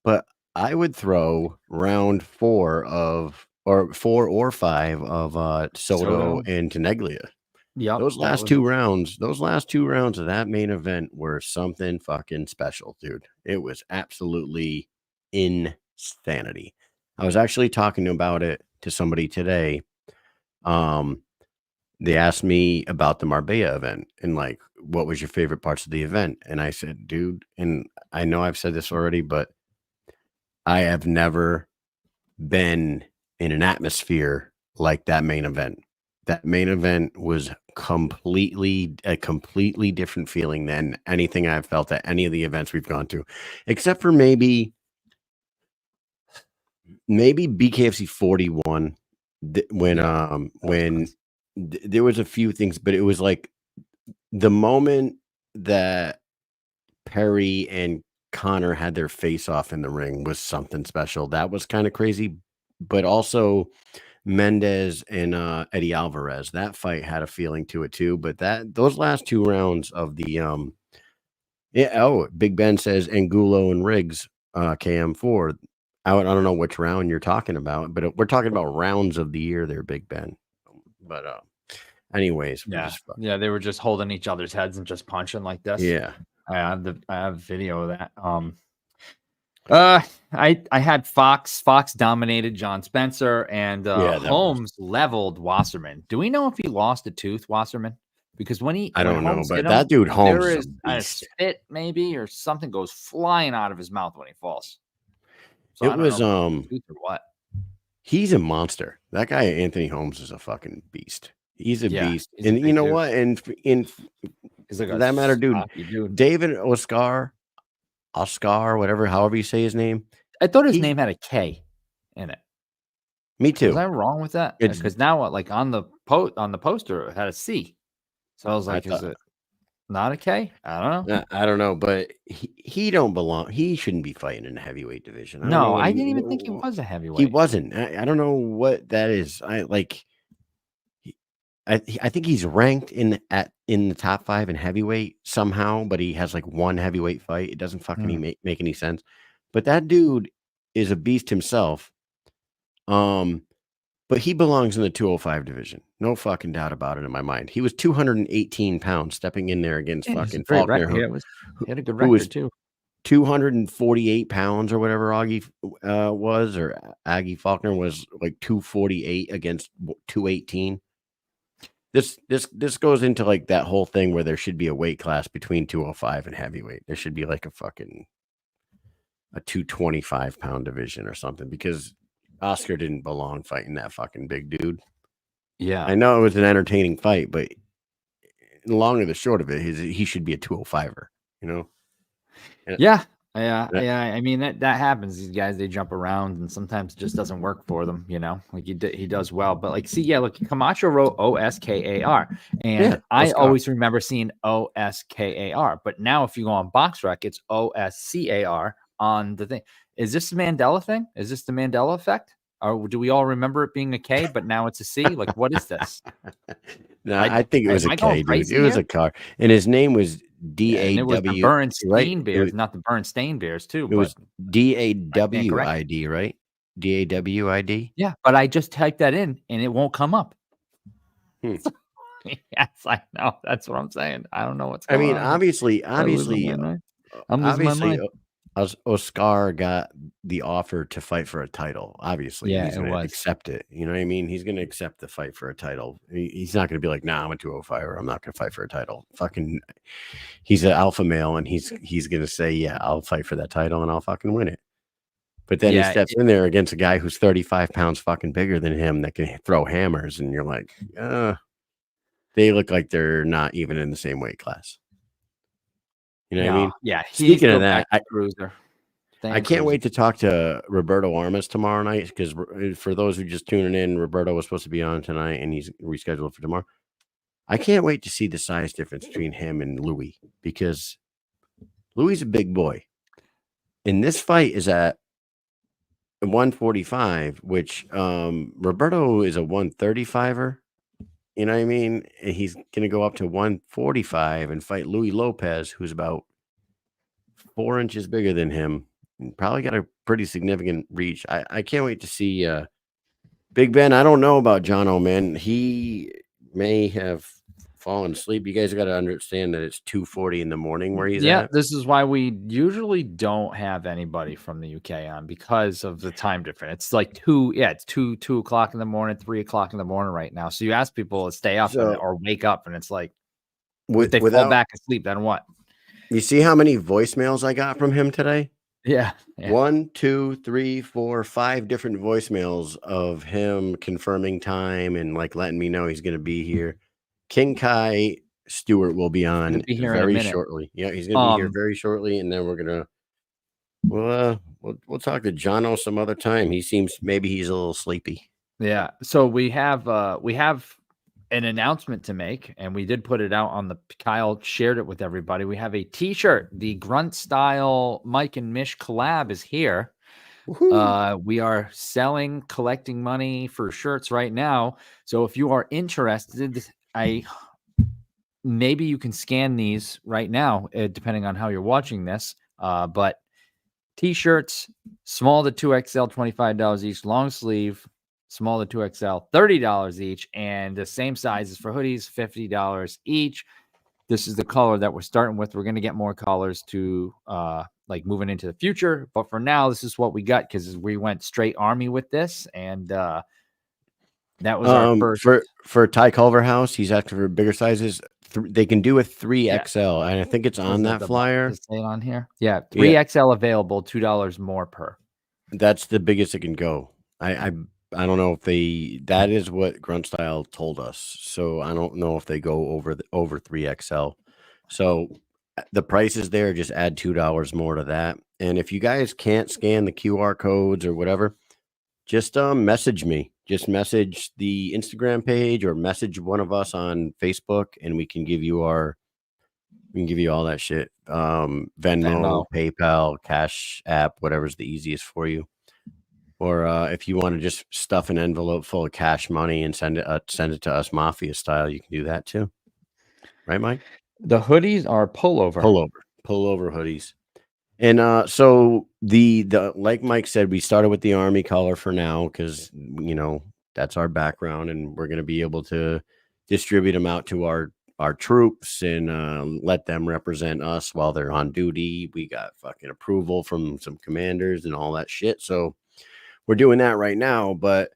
But I would throw round 4 or 5 of Soto and Teneglia. Yeah, those last two rounds of that main event were something fucking special, dude. It was absolutely insanity. I was actually talking about it to somebody today. They asked me about the Marbella event and like, what was your favorite parts of the event? And I said, dude, and I know I've said this already, but I have never been in an atmosphere like that main event. That main event was a completely different feeling than anything I've felt at any of the events we've gone to, except for maybe BKFC 41 when there was a few things, but it was like the moment that Perry and Connor had their face off in the ring was something special. That was kind of crazy, but also Mendez and Eddie Alvarez, that fight had a feeling to it too. But those last 2 rounds of the Big Ben says Angulo and Riggs KM4. I don't know which round you're talking about, but we're talking about rounds of the year there, Big Ben. But anyways, they were just holding each other's heads and just punching like this. Yeah. I have video of that. I had Fox. Fox dominated John Spencer, and Yeah, that was. Holmes leveled Wasserman. Do we know if he lost a tooth, Wasserman? Because when I don't know, Holmes but hit that him, dude Holmes there is a is a beast. spit maybe or something goes flying out of his mouth when he falls. So It I don't was know if it's a tooth or what. he's a monster. That guy Anthony Holmes is a fucking beast. He's a Yeah, beast. he's a And you big know dude. what? And in He's like for a that matter, dude, stocky dude. David Oscar, whatever, however you say his name. I thought his He, name had a K in it. me Was too. I wrong with that? It's Because now, like on the poster, it had a C. So I was I like, is thought it not a K? I don't know. I don't know, but he don't belong. He shouldn't be fighting in the heavyweight division. I don't know No, what I didn't even think he was a he heavyweight. wasn't. I don't know what that is. I think he's ranked in the top 5 in heavyweight somehow, but he has like one heavyweight fight. It doesn't fucking make any sense. But that dude is a beast himself. But he belongs in the 205 division. No fucking doubt about it in my mind. He was 218 pounds stepping in there against Yeah, he's a fucking great Faulkner, record. He had a good who was record too. 248 pounds or whatever Augie was, or Aggie Faulkner was like 248 against 218. This goes into like that whole thing where there should be a weight class between 205 and heavyweight. There should be like a 225 pound division or something, because Oscar didn't belong fighting that fucking big dude. Yeah, I know it was an entertaining fight, but the long and the short of it is he should be a 205er, you know? And yeah. I mean that happens. These guys, they jump around, and sometimes it just doesn't work for them. You know, like he does well, but like, see, yeah, look, Camacho wrote Oskar, and yeah, I Oscar. always remember seeing Oskar. But now, if you go on BoxRec, it's Oscar on the thing. Is this the Mandela thing? Is this the Mandela effect? Or do we all remember it being a K, but now it's a C? Like, what is this? No, I think it was Am a I going K, dude. crazy It was here? a car, and his name was And it was the DAW, right? Bernstein Bears, not the Bernstein Bears, too. It was But I stand corrected. DAWID, right? DAWID. Yeah, but I just typed that in and it won't come up. Hmm. Yes, I know. That's what I'm saying. I don't know what's I going mean, on here. obviously, I'm losing my mind. Oscar got the offer to fight for a title. Obviously, Yeah, he's it going to was. accept it. You know what I mean? He's going to accept the fight for a title. He's not going to be like, "Nah, I'm a 205, or I'm not going to fight for a title." Fucking, he's an alpha male, and he's going to say, "Yeah, I'll fight for that title, and I'll fucking win it." But then he steps in there against a guy who's 35 pounds fucking bigger than him that can throw hammers, and you're like, they look like they're not even in the same weight class. You know what I mean? Yeah. Speaking of that, Cruiser. I can't wait to talk to Roberto Armas tomorrow night, because for those who just tuning in, Roberto was supposed to be on tonight and he's rescheduled for tomorrow. I can't wait to see the size difference between him and Louie, because Louie's a big boy. And this fight is at 145, which Roberto is a 135er. You know what I mean? And he's going to go up to 145 and fight Louie Lopez, who's about 4 inches bigger than him. And probably got a pretty significant reach. I can't wait to see Big Ben. I don't know about Jonno, man. He may have fallen asleep. You guys got to understand that it's 2:40 in the morning where he's at. This is why we usually don't have anybody from the UK on, because of the time difference. It's like 2 o'clock in the morning, 3 o'clock in the morning right now. So you ask people to stay up or wake up, and it's like, if they fall back asleep, then what? You see how many voicemails I got from him today? Yeah. 1, 2, 3, 4, 5 different voicemails of him confirming time and like letting me know he's going to be here. King Kai Stewart will be on very shortly. Yeah, he's going to be here very shortly, and then we're gonna we'll talk to Jonno some other time. He seems, maybe he's a little sleepy. Yeah. So we have an announcement to make, and we did put it out on the Kyle shared it with everybody. We have a t-shirt. The Grunt Style Mike and Mish collab is here. We are collecting money for shirts right now. So if you are interested, maybe you can scan these right now, depending on how you're watching this. But t-shirts, small to 2XL, $25 each, long sleeve, small to 2XL, $30 each, and the same sizes for hoodies, $50 each. This is the color that we're starting with. We're going to get more colors to like moving into the future. But for now, this is what we got because we went straight Army with this, and that was our first. For Ty Culverhouse, he's asking for bigger sizes. They can do a 3XL, and I think it's on that flyer. Does it say it on here? Yeah, 3XL available, $2 more per. That's the biggest it can go. I don't know if that is what Grunt Style told us. So I don't know if they go over 3XL. So the price is there. Just add $2 more to that. And if you guys can't scan the QR codes or whatever, just message me. Just message the Instagram page or message one of us on Facebook, and we can give you all that shit. Venmo, PayPal, Cash App, whatever's the easiest for you. Or if you want to just stuff an envelope full of cash money and send it to us Mafia style, you can do that too. Right, Mike? The hoodies are pullover hoodies. And so the like Mike said, we started with the Army color for now because that's our background, and we're going to be able to distribute them out to our troops and let them represent us while they're on duty. We got fucking approval from some commanders and all that shit. So we're doing that right now, but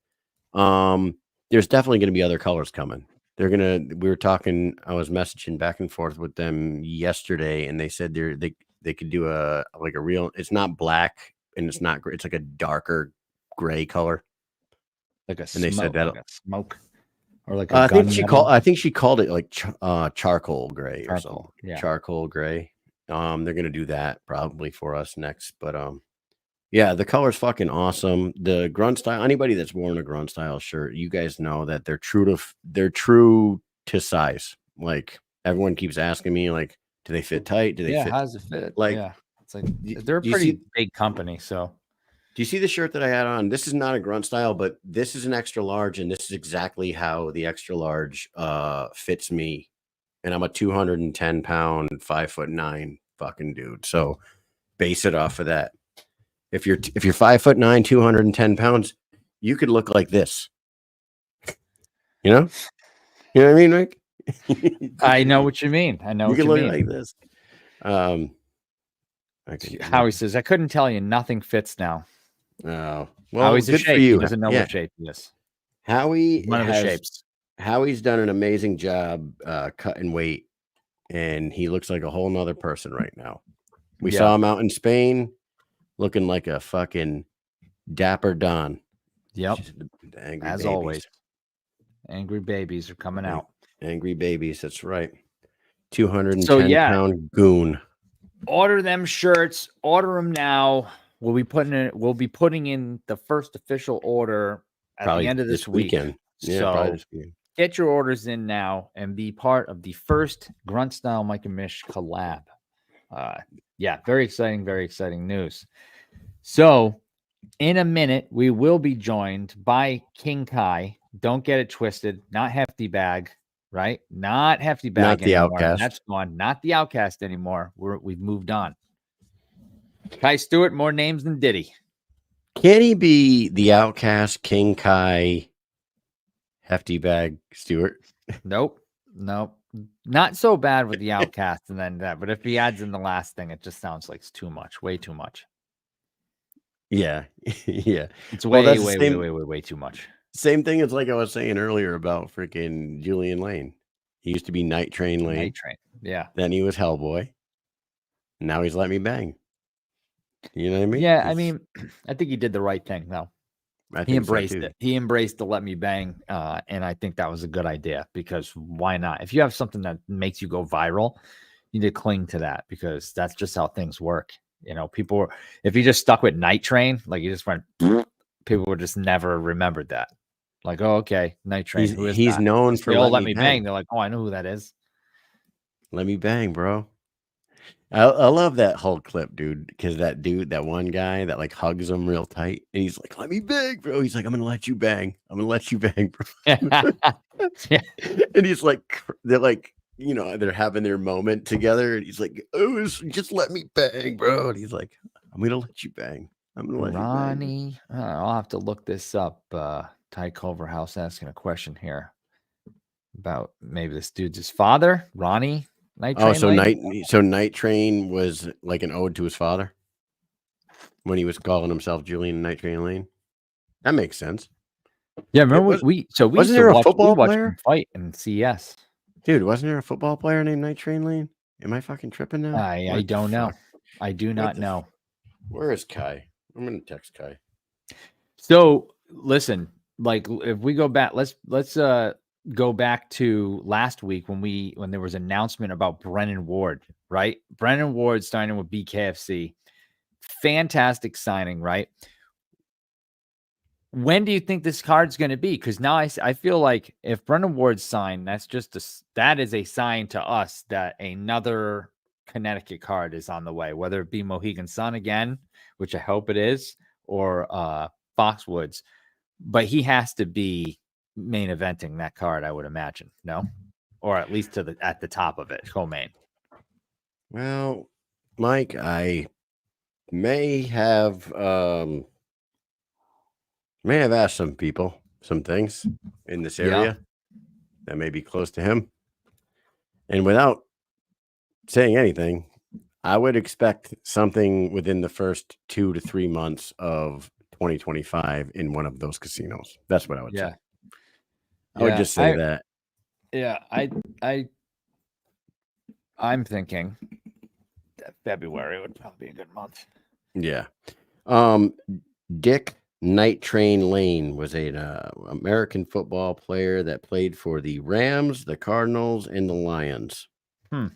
there's definitely going to be other colors coming. We were talking, I was messaging back and forth with them yesterday, and they said they could do a real, it's not black and it's not gray, it's like a darker gray color. Like a and smoke, they said that like a smoke or like a I think she called it like charcoal gray or something. Yeah. Charcoal gray. They're going to do that probably for us next, but yeah, the color's fucking awesome. The Grunt Style, anybody that's worn a Grunt Style shirt, you guys know that they're true to size. Like everyone keeps asking me, like, do they fit tight? Do they fit? How does it fit? Like, yeah, it's like they're a pretty big company. So, do you see the shirt that I had on? This is not a Grunt Style, but this is an extra large, and this is exactly how the extra large fits me. And I'm a 210-pound, 5'9" fucking dude. So base it off of that. If you're 5'9", 210 pounds, you could look like this. You know what I mean, Rick? I know what you mean. You can look like this. Howie says, I couldn't tell you. Nothing fits now. Oh, well, Howie's good for you. He doesn't know what shape he is. Howie one of the shapes. Howie's done an amazing job cutting weight, and he looks like a whole nother person right now. We saw him out in Spain, looking like a fucking dapper Don. Yep. As babies. Always. Angry babies are coming out. Angry babies. That's right. 210-pound goon. Order them shirts. Order them now. We'll be putting in the first official order at the end of this weekend. Yeah, so get your orders in now and be part of the first Grunt Style Mike and Mish collab. Very exciting news. So in a minute, we will be joined by King Kai. Don't get it twisted. Not Hefty Bag, right? Not Hefty Bag. Not the anymore. Outcast. That's gone. Not the Outcast anymore. We've moved on. Kai Stewart, more names than Diddy. Can he be the Outcast, King Kai, Hefty Bag Stewart? Nope. Not so bad with the Outcast and then that, but if he adds in the last thing, it just sounds like it's too much, way too much. Yeah, yeah. It's way too much. Same thing as like I was saying earlier about freaking Julian Lane. He used to be Night Train Lane. Night Train, yeah. Then he was Hellboy. Now he's Let Me Bang. You know what I mean? Yeah, I mean, I think he did the right thing though. He embraced it. He embraced the Let Me Bang, and I think that was a good idea because why not? If you have something that makes you go viral, you need to cling to that because that's just how things work. People if you just stuck with Night Train, like you just went, people would just never remembered that. Like, oh, okay, Night Train. He's known for Let Me Bang. They're like, oh, I know who that is. Let Me Bang, bro. I love that whole clip, dude, because that one guy that like hugs him real tight, and he's like, "Let me bang, bro." He's like, "I'm gonna let you bang. I'm gonna let you bang, bro." Yeah. And he's like, they're like, they're having their moment together, and he's like, "Oh, just let me bang, bro." And he's like, "I'm gonna let you bang. I'm gonna let Ronnie, you bang." I'll have to look this up. Ty Culverhouse asking a question here about maybe this dude's his father, Ronnie. Night Train so Night Train was like an ode to his father. when he was calling himself Julian Night Train Lane. That makes sense. Yeah, remember we used to watch him fight in CS. Dude, wasn't there a football player named Night Train Lane? Am I fucking tripping now? I don't know. I do not know. Where is Kai? I'm gonna text Kai. So listen, like if we go back, let's go back to last week when there was announcement about Brennan Ward, right? Brennan Ward signing with BKFC. Fantastic signing, right? When do you think this card's going to be? Because now I feel like if Brennan Ward's signed, that is a sign to us that another Connecticut card is on the way, whether it be Mohegan Sun again, which I hope it is, or Foxwoods. But he has to be main eventing that card, I would imagine, no? Or at least at the top of it, co-main. Well, Mike, I may have asked some people some things in this area that may be close to him. And without saying anything, I would expect something within the first 2 to 3 months of 2025 in one of those casinos. That's what I would say. I would just say that. Yeah, I'm thinking that February would probably be a good month. Yeah. Dick Night Train Lane was an American football player that played for the Rams, the Cardinals, and the Lions, and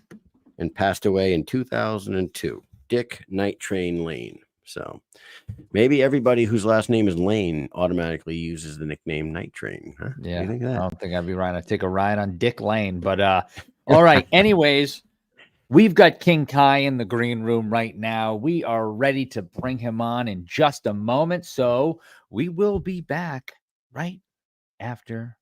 passed away in 2002. Dick Night Train Lane. So maybe everybody whose last name is Lane automatically uses the nickname Night Train. Huh? Yeah, you think that? I don't think I'd be right. I'd take a ride on Dick Lane, but all right. Anyways, we've got King Kai in the green room right now. We are ready to bring him on in just a moment. So we will be back right after.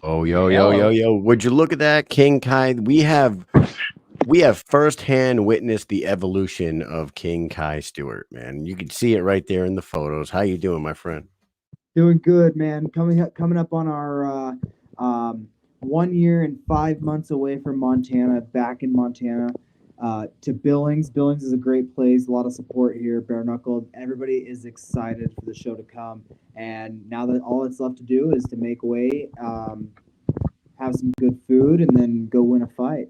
Oh, yo. Would you look at that, King Kai? We have firsthand witnessed the evolution of King Kai Stewart, man. You can see it right there in the photos. How you doing, my friend? Doing good, man. Coming up on our 1 year and 5 months away from Montana, back in Montana, to Billings. Billings is a great place. A lot of support here, bare knuckled. Everybody is excited for the show to come. And now that all that's left to do is to make way, have some good food, and then go win a fight.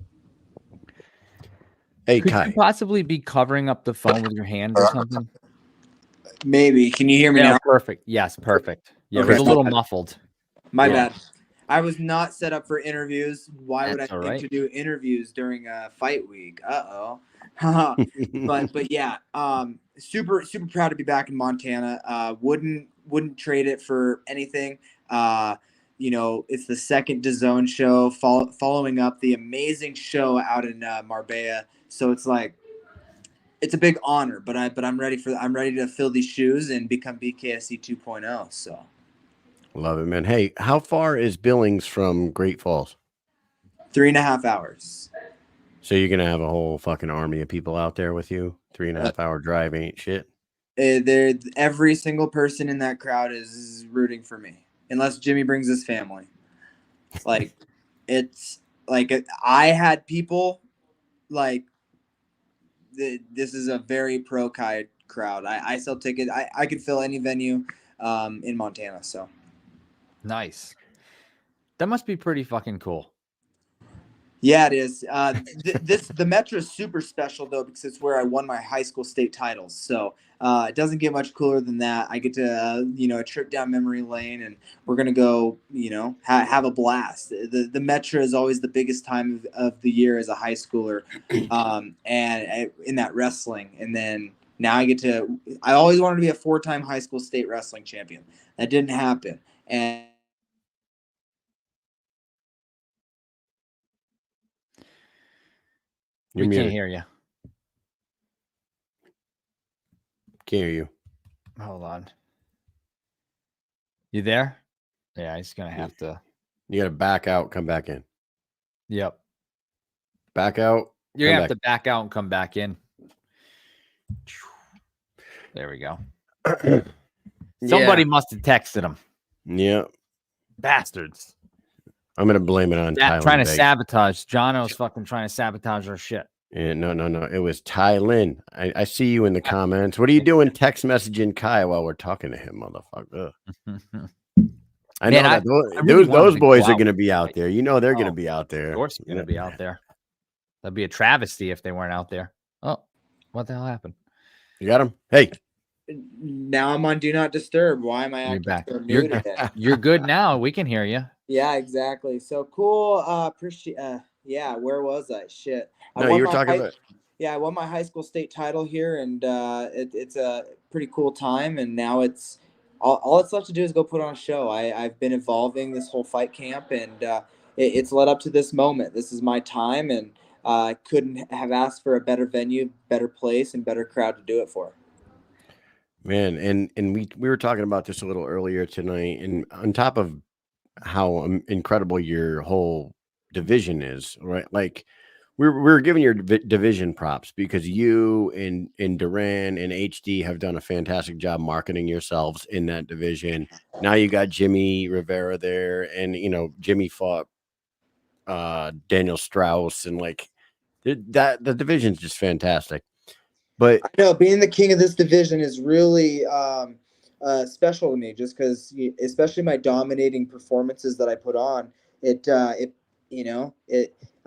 Hey, Could Kai. you possibly be covering up the phone with your hand or something? Maybe. Can you hear me now? Perfect. Yes, perfect. Yeah, Okay. it was a little muffled. My bad. I was not set up for interviews. Why would I That's all think right. to do interviews during a fight week? But yeah, super proud to be back in Montana. Wouldn't trade it for anything. It's the second DAZN show following up the amazing show out in Marbella. So it's like it's a big honor, but I'm ready to fill these shoes and become BKFC 2.0. So Love it, man. Hey, how far is Billings from Great Falls? 3.5 hours. So you're gonna have a whole fucking army of people out there with you? 3.5 hour drive ain't shit. Every single person in that crowd is rooting for me, unless Jimmie brings his family. It's like I had people like this is a very pro Kai crowd. I sell tickets. I could fill any venue in Montana. So Nice. That must be pretty fucking cool. yeah, it is. The Metro is super special though because it's where I won my high school state titles. So it doesn't get much cooler than that. I get to a trip down memory lane, and we're gonna go have a blast. The Metro is always the biggest time of the year as a high schooler, and in that wrestling, and then Now I always wanted to be a 4-time high school state wrestling champion. That didn't happen. And we can't hear you. Can't hear you. Hold on. You there? Yeah, he's going to have to. You got to back out, come back in. Yep. Back out. You're going to have to back out and come back in. There we go. Somebody must have texted him. Yeah. Bastards. I'm going to blame it on Thailand. Trying to sabotage. Jonno's fucking trying to sabotage our shit. Yeah, no. It was Thailand. I see you in the comments. What are you doing text messaging Kai while we're talking to him, motherfucker? I know that those boys are going to be out there. You know they're going to be out there. Of course they're going to be out there. That'd be a travesty if they weren't out there. Oh, what the hell happened? You got him? Hey. Now I'm on Do Not Disturb. Why am I acting so new today? You're good now. We can hear you. Yeah, exactly. So cool. Yeah, where was I? Shit. No, you were talking about. Yeah, I won my high school state title here, and it's a pretty cool time. And now it's all it's left to do is go put on a show. I've been evolving this whole fight camp, and it's led up to this moment. This is my time, and I couldn't have asked for a better venue, better place, and better crowd to do it for. Man, and we were talking about this a little earlier tonight, and on top of how incredible your whole division is, right? Like we're giving your division props because you and Duran and HD have done a fantastic job marketing yourselves in that division. Now you got Jimmie Rivera there, and Jimmie fought Daniel Strauss, and like that the division's just fantastic. But I know being the king of this division is really special to me, just because, especially my dominating performances that I put on.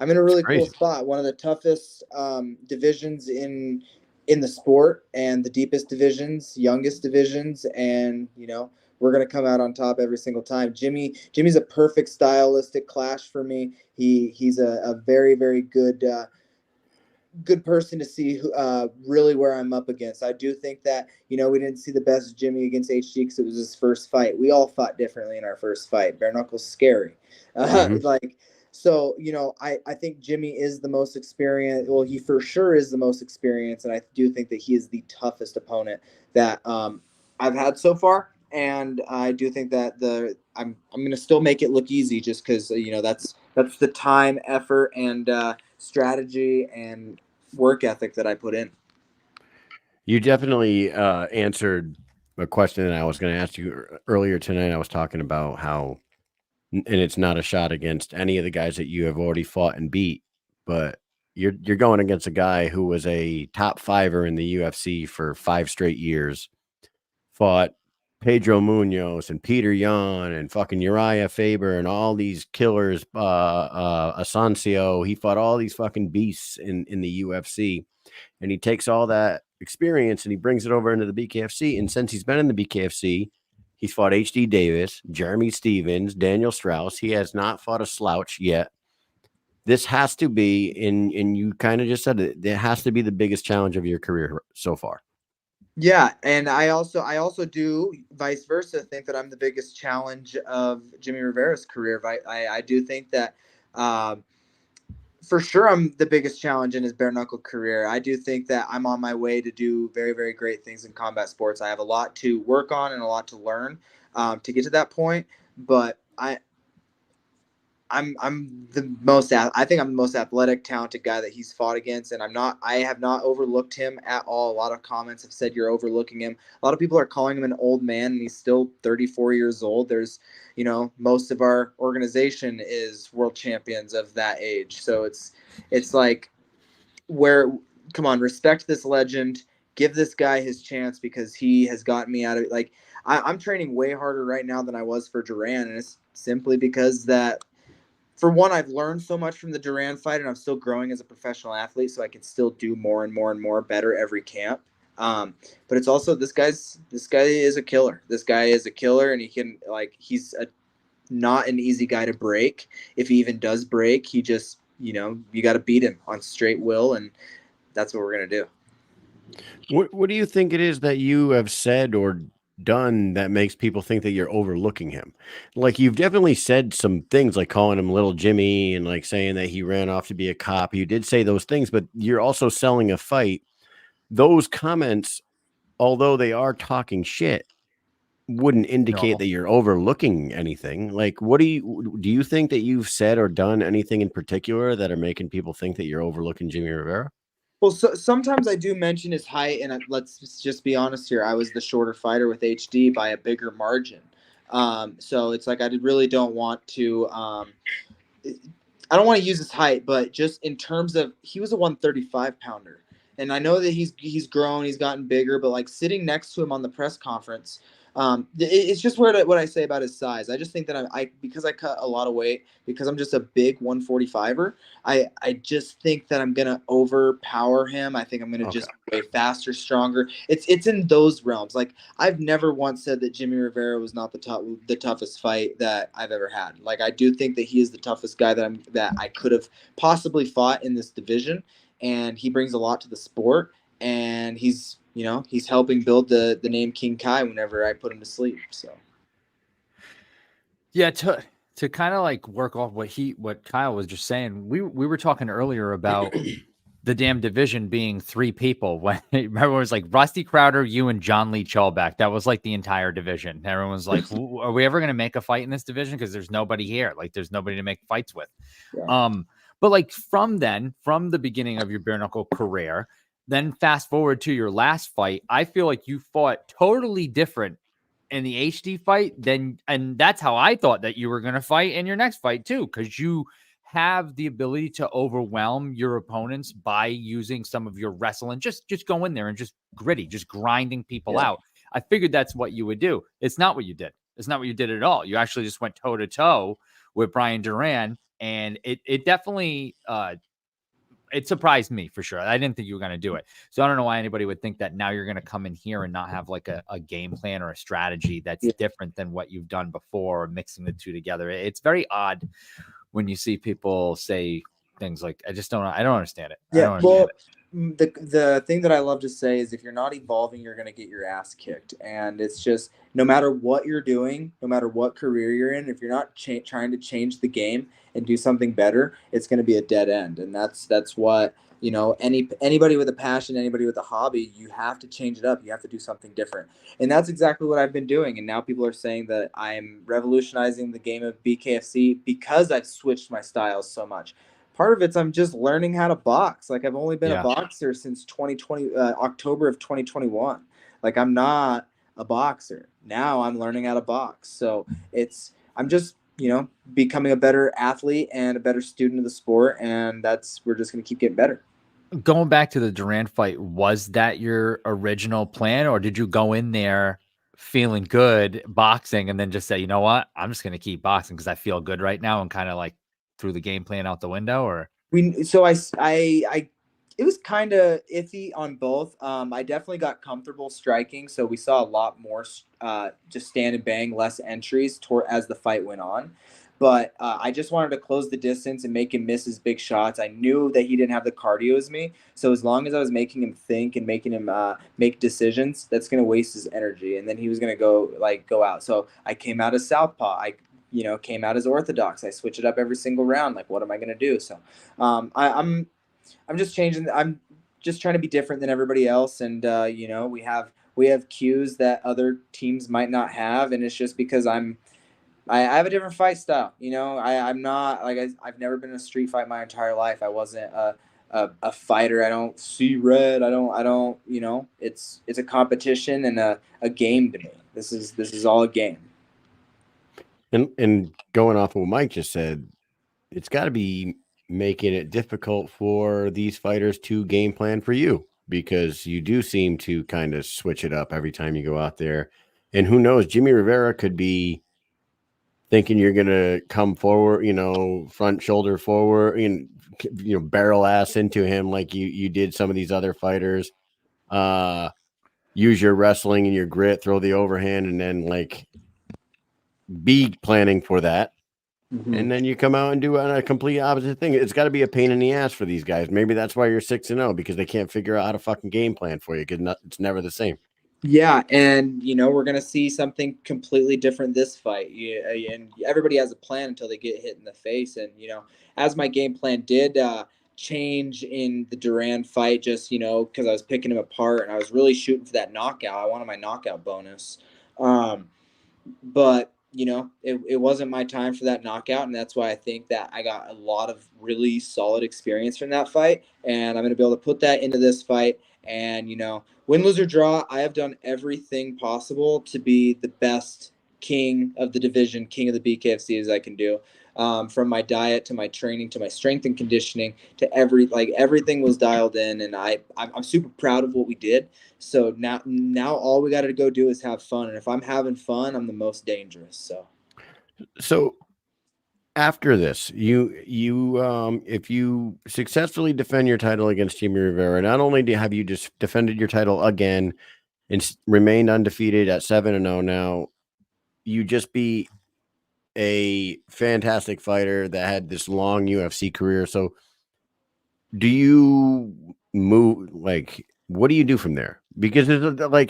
I'm in a really cool spot. One of the toughest divisions in the sport, and the deepest divisions, youngest divisions, and we're gonna come out on top every single time. Jimmie's a perfect stylistic clash for me. He's a very, very good person to see really where I'm up against. I do think that, we didn't see the best Jimmie against HD because it was his first fight. We all fought differently in our first fight. Bare knuckles scary. So, I think Jimmie is the most experienced. Well, he for sure is the most experienced, and I do think that he is the toughest opponent that I've had so far. And I do think that I'm going to still make it look easy, just because that's the time, effort, and strategy and work ethic that I put in. You definitely answered a question that I was going to ask you earlier tonight. I was talking about how, and it's not a shot against any of the guys that you have already fought and beat, but you're going against a guy who was a top fiver in the UFC for 5 straight years, fought Pedro Munoz and Peter Yan and fucking Uriah Faber and all these killers, Asensio. He fought all these fucking beasts in the UFC, and he takes all that experience and he brings it over into the BKFC. And since he's been in the BKFC, he's fought HD Davis, Jeremy Stevens, Daniel Strauss. He has not fought a slouch yet. This has to be, and you kind of just said it has to be the biggest challenge of your career so far. Yeah, and I also do vice versa think that I'm the biggest challenge of Jimmie Rivera's career. I do think that for sure I'm the biggest challenge in his bare knuckle career. I do think that I'm on my way to do very, very great things in combat sports. I have a lot to work on and a lot to learn to get to that point. But I think I'm the most athletic, talented guy that he's fought against, and I have not overlooked him at all. A lot of comments have said you're overlooking him. A lot of people are calling him an old man, and he's still 34 years old. There's, most of our organization is world champions of that age. So it's like, come on, respect this legend, give this guy his chance, because he has gotten me out of it. Like, I'm training way harder right now than I was for Duran, and it's simply because that, for one, I've learned so much from the Duran fight, and I'm still growing as a professional athlete, so I can still do more and more and more better every camp. But it's also, this guy is a killer. This guy is a killer, and he's not an easy guy to break. If he even does break, he just, you got to beat him on straight will, and that's what we're gonna do. What do you think it is that you have said or done that makes people think that you're overlooking him? Like you've definitely said some things like calling him little Jimmie and like saying that he ran off to be a cop. You did say those things, but you're also selling a fight. Those comments, although they are talking shit, wouldn't indicate No. that you're overlooking anything. Like, what do you think that you've said or done anything in particular that are making people think that you're overlooking Jimmie Rivera? Well, sometimes I do mention his height, and let's just be honest here. I was the shorter fighter with HD by a bigger margin. So it's like I really don't want to. I don't want to use his height, but just in terms of he was a 135 pounder, and I know that he's grown, he's gotten bigger, but like sitting next to him on the press conference, it's just what I say about his size. I just think that I because I cut a lot of weight because I'm just a big 145er. I just think that I'm gonna overpower him. I think I'm gonna just way faster, stronger. It's in those realms. Like I've never once said that Jimmie Rivera was not the toughest fight that I've ever had. Like I do think that he is the toughest guy that I could have possibly fought in this division, and he brings a lot to the sport. And he's helping build the name King Kai whenever I put him to sleep. So Yeah, to kind of like work off what Kyle was just saying. We were talking earlier about the damn division being three people. When remember it was like Rusty Crowder, you, and John Lee Chalback. That was like the entire division. Everyone's like, are we ever going to make a fight in this division? Because there's nobody here. Like there's nobody to make fights with. yeah. But like from the beginning of your bare knuckle career, then fast forward to your last fight, I feel like you fought totally different in the HD fight and that's how I thought that you were going to fight in your next fight too, because you have the ability to overwhelm your opponents by using some of your wrestling. Just go in there and just gritty, just grinding people out. I figured that's what you would do. It's not what you did. It's not what you did at all. You actually just went toe to toe with Brian Duran, and it definitely it surprised me for sure. I didn't think you were going to do it. So I don't know why anybody would think that now you're going to come in here and not have like a game plan or a strategy that's different than what you've done before, or mixing the two together. It's very odd when you see people say things like, I don't understand it. Yeah. Well, the thing that I love to say is if you're not evolving, you're going to get your ass kicked. And it's just no matter what you're doing, no matter what career you're in, if you're not trying to change the game and do something better, it's going to be a dead end. And that's what, anybody with a passion, anybody with a hobby, you have to change it up. You have to do something different. And that's exactly what I've been doing. And now people are saying that I'm revolutionizing the game of BKFC because I've switched my styles so much. Part of it's I'm just learning how to box. Like I've only been a boxer since 2020, October of 2021. Like I'm not a boxer. Now I'm learning how to box. So I'm just, becoming a better athlete and a better student of the sport. And we're just going to keep getting better. Going back to the Duran fight, was that your original plan, or did you go in there feeling good boxing and then just say, you know what, I'm just going to keep boxing because I feel good right now, and kind of like threw the game plan out the window? Or it was kind of iffy on both. I definitely got comfortable striking, so we saw a lot more just stand and bang, less entries as the fight went on. But I just wanted to close the distance and make him miss his big shots. I knew that he didn't have the cardio as me, so as long as I was making him think and making him make decisions, that's going to waste his energy, and then he was going to go out. So I came out as southpaw. I came out as orthodox. I switch it up every single round. Like, what am I going to do? So I'm just changing. I'm just trying to be different than everybody else. And, we have cues that other teams might not have. And it's just because I have a different fight style. I'm not I've never been in a street fight my entire life. I wasn't a fighter. I don't see red. I don't, it's a competition and a game to me. This is all a game. And going off of what Mike just said, it's got to be making it difficult for these fighters to game plan for you, because you do seem to kind of switch it up every time you go out there. And who knows, Jimmie Rivera could be thinking you're going to come forward, front shoulder forward, barrel ass into him like you did some of these other fighters. Use your wrestling and your grit, throw the overhand, and then like be planning for that. and then you come out and do a complete opposite thing. It's got to be a pain in the ass for these guys. Maybe that's why you're 6-0, because they can't figure out how to fucking game plan for you, because it's never the same. Yeah, and we're gonna see something completely different this fight. Yeah, and everybody has a plan until they get hit in the face. And as my game plan did change in the Duran fight, just because I was picking him apart and I was really shooting for that knockout. I wanted my knockout bonus, but it wasn't my time for that knockout, and that's why I think that I got a lot of really solid experience from that fight, and I'm gonna be able to put that into this fight. And win, lose, or draw, I have done everything possible to be the best king of the division, king of the BKFC as I can do. From my diet to my training to my strength and conditioning to everything was dialed in, and I'm super proud of what we did. So now all we got to go do is have fun, and if I'm having fun, I'm the most dangerous. So after this, you if you successfully defend your title against Jimmie Rivera, not only have you just defended your title again and remained undefeated at 7-0 now, you just be a fantastic fighter that had this long UFC career. So do you move, what do you do from there? Because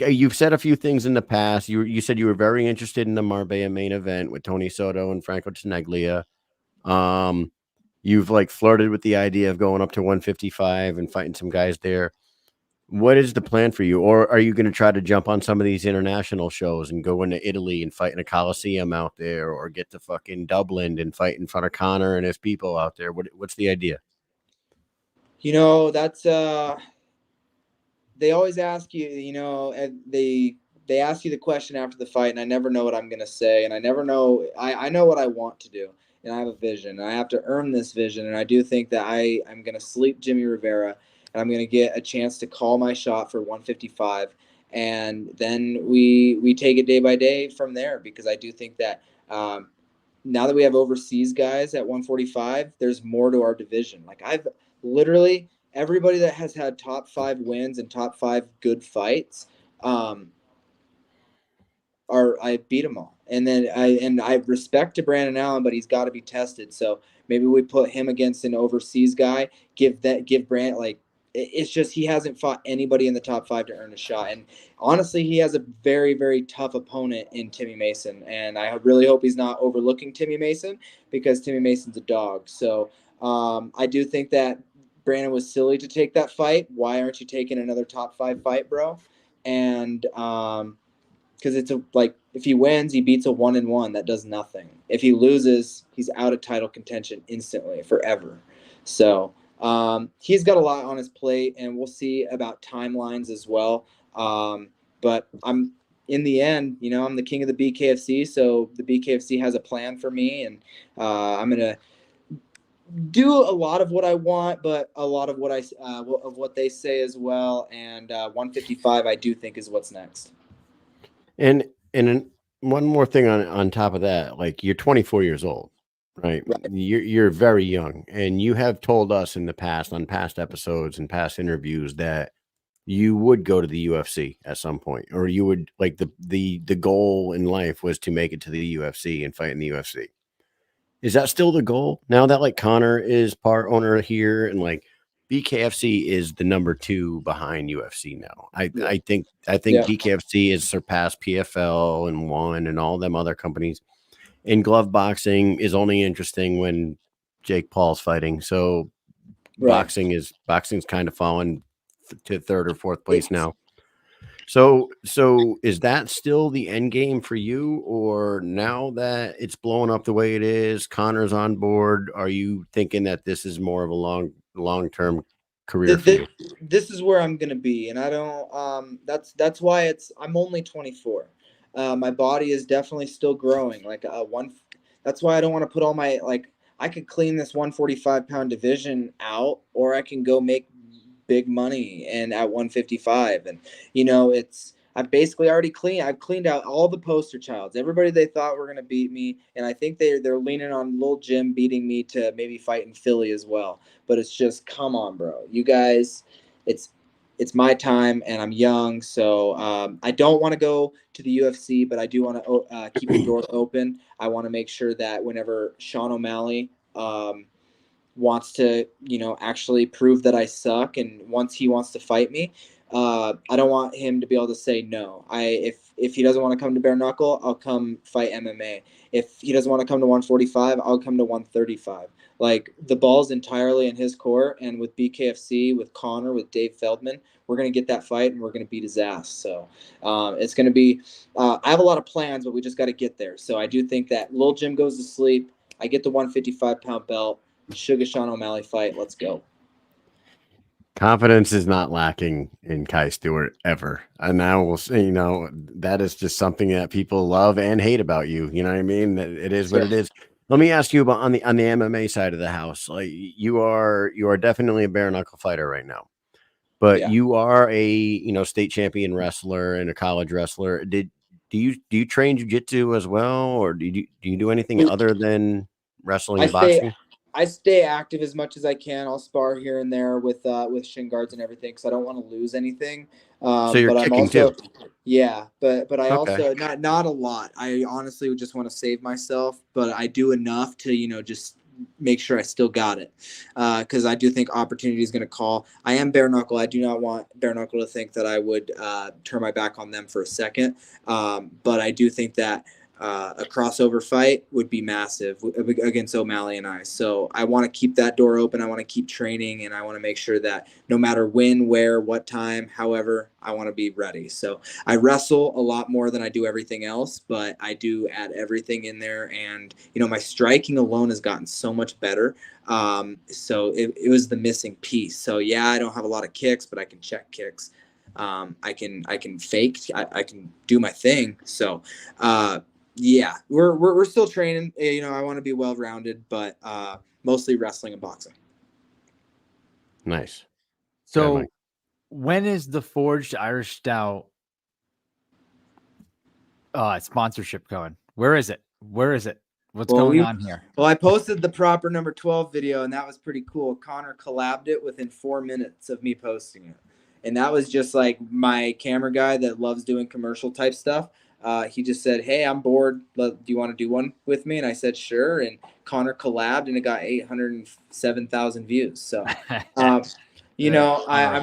you've said a few things in the past. You said you were very interested in the Marbella main event with Tony Soto and Franco Tenaglia. You've flirted with the idea of going up to 155 and fighting some guys there. What is the plan for you? Or are you going to try to jump on some of these international shows and go into Italy and fight in a Coliseum out there, or get to fucking Dublin and fight in front of Connor and his people out there? What's the idea? That's they always ask you, they ask you the question after the fight, and I never know what I'm going to say, and I never know. I know what I want to do, and I have a vision, and I have to earn this vision, and I do think that I'm going to sleep Jimmie Rivera, and I'm going to get a chance to call my shot for 155, and then we take it day by day from there, because I do think that now that we have overseas guys at 145, there's more to our division. I've literally everybody that has had top 5 wins and top 5 good fights, I beat them all. And then I respect to Brandon Allen, but he's got to be tested. So maybe we put him against an overseas guy. Give Brand it's just he hasn't fought anybody in the top 5 to earn a shot. And honestly, he has a very, very tough opponent in Timmy Mason. And I really hope he's not overlooking Timmy Mason, because Timmy Mason's a dog. So I do think that Brandon was silly to take that fight. Why aren't you taking another top 5 fight, bro? And because it's if he wins, he beats a 1-1. That does nothing. If he loses, he's out of title contention instantly, forever. So he's got a lot on his plate, and we'll see about timelines as well. But in the end, I'm the king of the BKFC, so the BKFC has a plan for me, and I'm gonna do a lot of what I want, but a lot of what of what they say as well. And 155, I do think, is what's next. And one more thing on top of that, you're 24 years old, right? You're very young, and you have told us in the past, on past episodes and past interviews, that you would go to the UFC at some point, or you would the goal in life was to make it to the UFC and fight in the UFC. Is that still the goal now that Connor is part owner here, and BKFC is the number 2 behind UFC now? I think BKFC has surpassed PFL and ONE and all them other companies. And glove boxing is only interesting when Jake Paul's fighting. So boxing's kind of fallen to 3rd or 4th place now. So is that still the end game for you? Or now that it's blowing up the way it is, Connor's on board, are you thinking that this is more of a long-term career for you? This is where I'm going to be. And I don't, that's why I'm only 24. My body is definitely still growing. That's why I don't want to put all my, I could clean this 145-pound division out, or I can go make big money and at 155. And I've basically already I've cleaned out all the poster childs, everybody they thought were going to beat me, and I think they're leaning on Lil Jim beating me to maybe fight in Philly as well. But it's just, come on, bro, you guys, it's my time and I'm young. So I don't want to go to the UFC, but I do want to keep the door open. I want to make sure that whenever Sean O'Malley wants to, actually prove that I suck, and once he wants to fight me, I don't want him to be able to say no. If he doesn't want to come to bare knuckle, I'll come fight MMA. If he doesn't want to come to 145, I'll come to 135. Like, the ball's entirely in his court, and with BKFC, with Connor, with Dave Feldman, we're going to get that fight and we're going to beat his ass. So it's going to be I have a lot of plans, but we just got to get there. So I do think that Lil Jim goes to sleep. I get the 155-pound belt. Sugar Sean O'Malley fight. Let's go. Confidence is not lacking in Kai Stewart ever. And now we'll say, that is just something that people love and hate about you. You know what I mean? It is what it is. Let me ask you about on the MMA side of the house. Like, you are definitely a bare knuckle fighter right now, but you are a state champion wrestler and a college wrestler. Do you train jiu-jitsu as well, or do you do anything other than wrestling and boxing? I stay active as much as I can. I'll spar here and there with shin guards and everything, because I don't want to lose anything. So you're but kicking I'm also, too. Yeah, but I Okay. also not a lot. I honestly would just want to save myself, but I do enough to just make sure I still got it, because I do think opportunity is going to call. I am bare knuckle. I do not want bare knuckle to think that I would turn my back on them for a second, but I do think that a crossover fight would be massive against O'Malley and I. So I want to keep that door open. I want to keep training, and I want to make sure that no matter when, where, what time, however, I want to be ready. So I wrestle a lot more than I do everything else, but I do add everything in there. And, my striking alone has gotten so much better. So it was the missing piece. So yeah, I don't have a lot of kicks, but I can check kicks. I can fake. I can do my thing. So, yeah, we're still training. I want to be well-rounded, but mostly wrestling and boxing. Nice. So when is the Forged Irish Stout sponsorship going? Where is it? What's going on here? Well, I posted the proper number 12 video, and that was pretty cool. Connor collabed it within 4 minutes of me posting it. And that was just like my camera guy that loves doing commercial type stuff. He just said, "Hey, I'm bored. Do you want to do one with me?" And I said, "Sure." And Connor collabed, and it got 807,000 views. So, I'm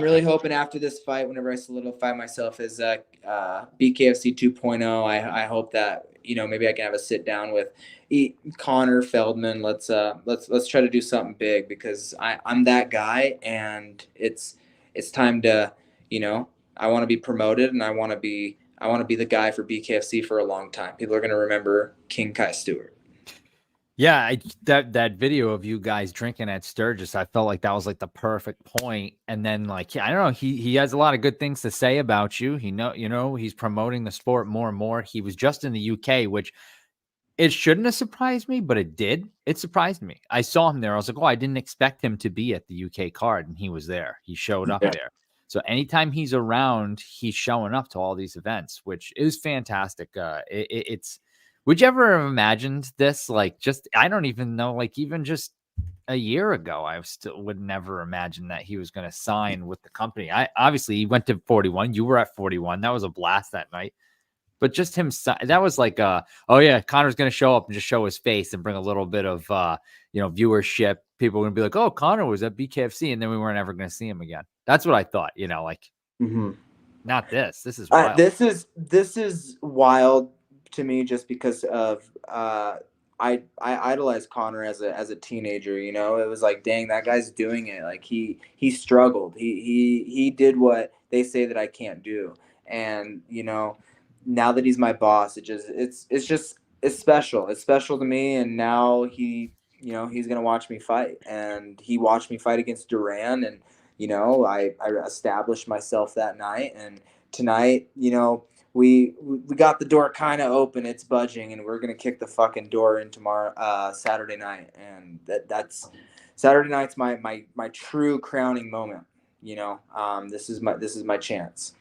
really hoping after this fight, whenever I solidify myself as BKFC 2.0, I hope that maybe I can have a sit down with Connor Feldman. Let's try to do something big, because I'm that guy, and it's time to I want to be promoted, and I want to be the guy for BKFC for a long time. People are going to remember King Kai Stewart. Yeah, that video of you guys drinking at Sturgis, I felt like that was like the perfect point. And then, like, I don't know, he has a lot of good things to say about you. He's promoting the sport more and more. He was just in the UK, which it shouldn't have surprised me, but it did. It surprised me. I saw him there. I was like, oh, I didn't expect him to be at the UK card, and he was there. He showed up there. So anytime he's around, he's showing up to all these events, which is fantastic. It's would you ever have imagined this? Like, I don't even know, like, even just a year ago, I still would never imagine that he was going to sign with the company. Obviously he went to 41. You were at 41. That was a blast that night. But just him, that was like, oh yeah, Connor's going to show up and just show his face and bring a little bit of, viewership. People are going to be like, oh, Connor was at BKFC, and then we weren't ever going to see him again. That's what I thought. Not this. This is wild. This is wild to me, just because of I idolized Connor as a teenager. It was like, dang, that guy's doing it. Like, he struggled. He did what they say that I can't do, and now that he's my boss, it's special. It's special to me. And now he's gonna watch me fight, and he watched me fight against Duran, and I established myself that night, and tonight, we got the door kind of open. It's budging, and we're gonna kick the fucking door in tomorrow, Saturday night, and that's Saturday night's my true crowning moment. This is my chance.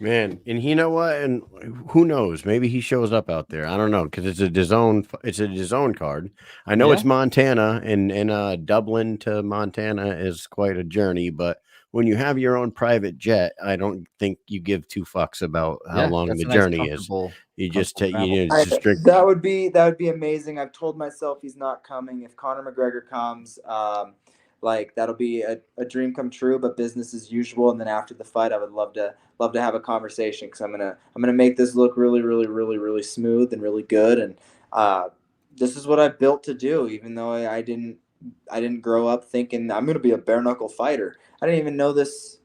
Man, and you know what? And who knows? Maybe he shows up out there. I don't know, because it's a DAZN card. I know it's Montana, and Dublin to Montana is quite a journey, but when you have your own private jet, I don't think you give two fucks about how long that's the a nice, journey is. comfortable- You just comfortable take, you know, I, just drink. that would be amazing. I've told myself he's not coming. If Conor McGregor comes, like that'll be a dream come true. But business as usual. And then after the fight, I would love to have a conversation because I'm gonna make this look really, really, really, really smooth and really good. And this is what I built to do. Even though I didn't grow up thinking I'm gonna be a bare knuckle fighter. I didn't even know this.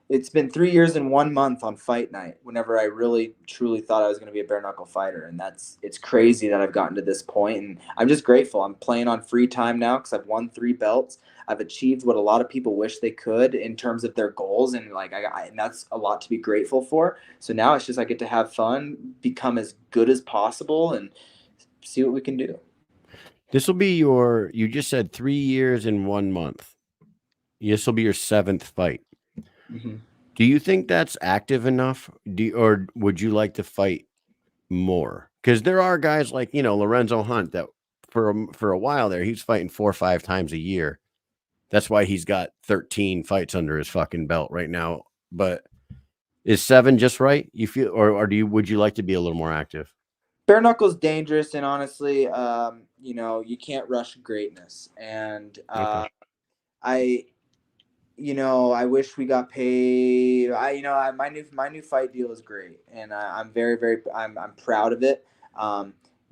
It's been 3 years and 1 month on fight night whenever I really truly thought I was going to be a bare knuckle fighter. And it's crazy that I've gotten to this point. And I'm just grateful. I'm playing on free time now because I've won 3 belts. I've achieved what a lot of people wish they could in terms of their goals. And like, and that's a lot to be grateful for. So now it's just, I get to have fun, become as good as possible and see what we can do. This will be you just said 3 years and 1 month. This will be your 7th fight. Mm-hmm. Do you think that's active enough? Or would you like to fight more? Because there are guys like, Lorenzo Hunt that for a while there, he's fighting 4 or 5 times a year. That's why he's got 13 fights under his fucking belt right now. But is 7 just right? You feel, or would you like to be a little more active? Bare knuckle's dangerous, and honestly, you can't rush greatness. And Okay. I wish we got paid. My new fight deal is great, and I'm very, very, I'm proud of it.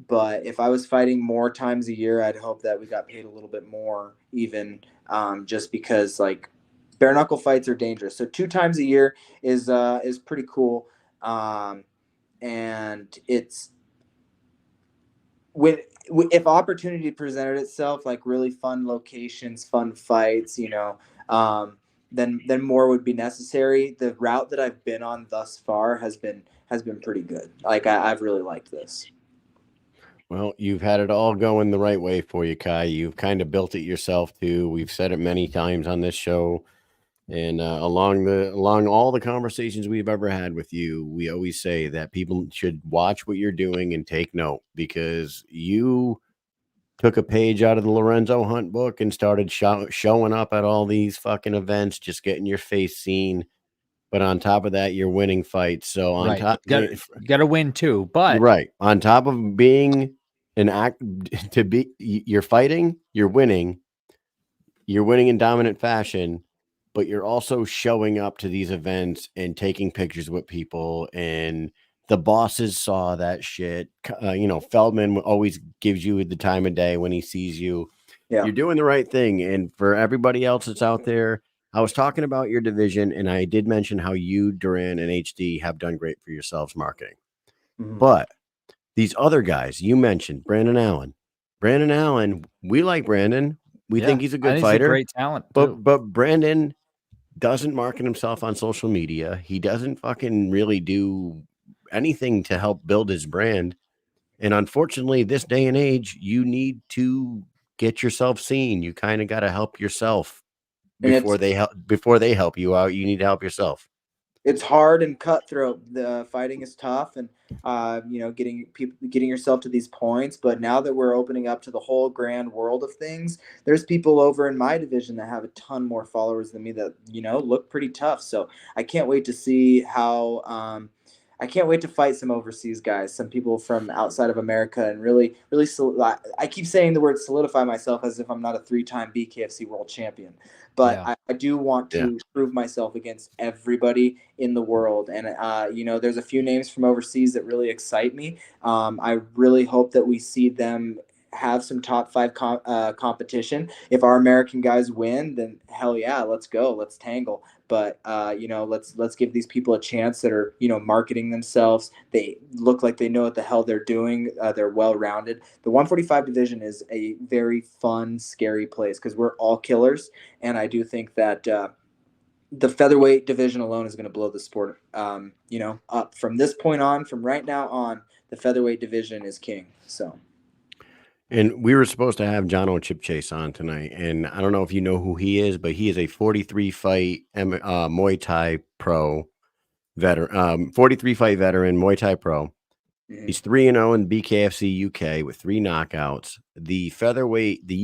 But if I was fighting more times a year, I'd hope that we got paid a little bit more, even just because like bare knuckle fights are dangerous. So 2 times a year is pretty cool, and it's if opportunity presented itself, like really fun locations, fun fights, then more would be necessary. The route that I've been on thus far has been pretty good. Like I've really liked this. Well, you've had it all going the right way for you, Kai. You've kind of built it yourself too. We've said it many times on this show, and along all the conversations we've ever had with you, we always say that people should watch what you're doing and take note, because you took a page out of the Lorenzo Hunt book and started showing up at all these fucking events, just getting your face seen. But on top of that, you're winning fights. So on top, you got to win too. But right, on top of being you're fighting, you're winning in dominant fashion, but you're also showing up to these events and taking pictures with people, and the bosses saw that shit. Feldman always gives you the time of day when he sees you. Yeah. You're doing the right thing. And for everybody else that's out there, I was talking about your division, and I did mention how you, Duran, and HD have done great for yourselves marketing. Mm-hmm. But these other guys you mentioned, Brandon Allen, we like Brandon. We think he's a good fighter. He's a great talent. But Brandon doesn't market himself on social media. He doesn't fucking really do anything to help build his brand. And unfortunately, this day and age, you need to get yourself seen. You kind of got to help yourself before they help you out. You need to help yourself. It's hard and cutthroat. The fighting is tough, and getting yourself to these points. But now that we're opening up to the whole grand world of things, there's people over in my division that have a ton more followers than me that look pretty tough. So I can't wait to see how. I can't wait to fight some overseas guys, some people from outside of America, and really, really. I keep saying the word solidify myself as if I'm not a 3-time BKFC world champion, but I do want to prove myself against everybody in the world. And there's a few names from overseas that really excite me. I really hope that we see them have some top 5 competition. If our American guys win, then hell yeah, let's go, let's tangle. But let's give these people a chance that are marketing themselves. They look like they know what the hell they're doing. They're well-rounded. The 145 division is a very fun, scary place because we're all killers, and I do think that the featherweight division alone is going to blow the sport up from this point on. From right now on, the featherweight division is king. So. And we were supposed to have Jonno Chipchase on tonight, and I don't know if you know who he is, but he is a 43-fight Muay Thai pro veteran, 43-fight veteran Muay Thai pro. He's 3-0 in BKFC UK with 3 knockouts. The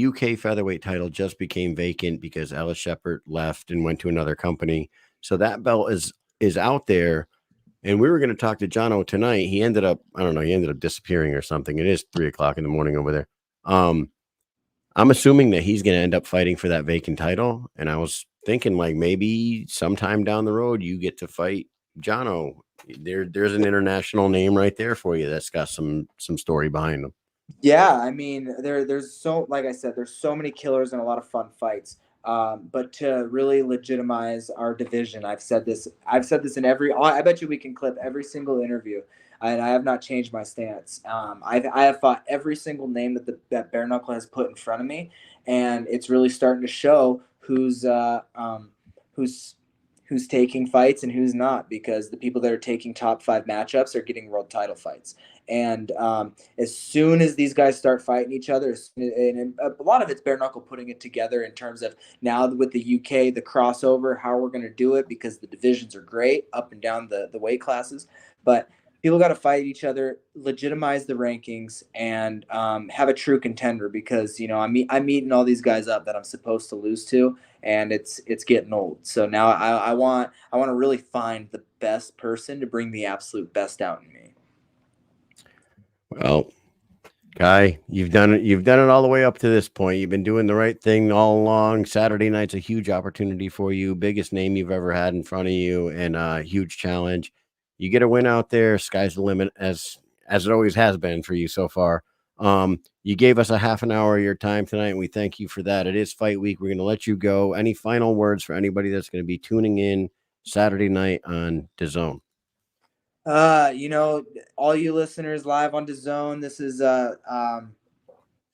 UK featherweight title just became vacant because Ellis Shepard left and went to another company. So that belt is out there. And we were going to talk to Jonno tonight. He ended up, I don't know, he ended up disappearing or something. It is 3:00 in the morning over there. I'm assuming that he's going to end up fighting for that vacant title. And I was thinking like maybe sometime down the road you get to fight Jonno. There's an international name right there for you that's got some story behind him. Yeah, I mean, there's so, like I said, there's so many killers and a lot of fun fights. But to really legitimize our division, I've said this in I bet you we can clip every single interview, and I have not changed my stance. I have fought every single name that Bare Knuckle has put in front of me, and it's really starting to show who's taking fights and who's not, because the people that are taking top 5 matchups are getting world title fights. And as soon as these guys start fighting each other, and a lot of it's Bare Knuckle putting it together in terms of now with the UK, the crossover, how we're going to do it, because the divisions are great up and down the weight classes. But people got to fight each other, legitimize the rankings, and have a true contender, because, you know, I'm meeting all these guys up that I'm supposed to lose to, and it's getting old. So now I want to really find the best person to bring the absolute best out in me. Well, Kai, you've done it. You've done it all the way up to this point. You've been doing the right thing all along. Saturday night's a huge opportunity for you. Biggest name you've ever had in front of you, and a huge challenge. You get a win out there. Sky's the limit, as it always has been for you so far. You gave us a half an hour of your time tonight, and we thank you for that. It is fight week. We're going to let you go. Any final words for anybody that's going to be tuning in Saturday night on DAZN? You know, all you listeners live on DAZN, this is some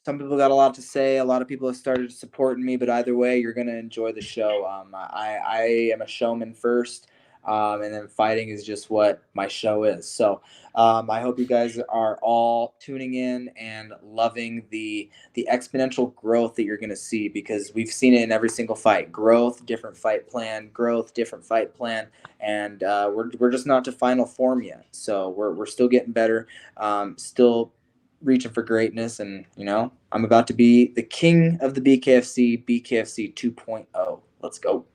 people got a lot to say. A lot of people have started supporting me, but either way, you're going to enjoy the show. I am a showman first, and then fighting is just what my show is. So I hope you guys are all tuning in and loving the exponential growth that you're going to see, because we've seen it in every single fight. Growth, different fight plan, growth, different fight plan. And we're just not to final form yet. So we're still getting better, still reaching for greatness. And, you know, I'm about to be the king of the BKFC 2.0. Let's go.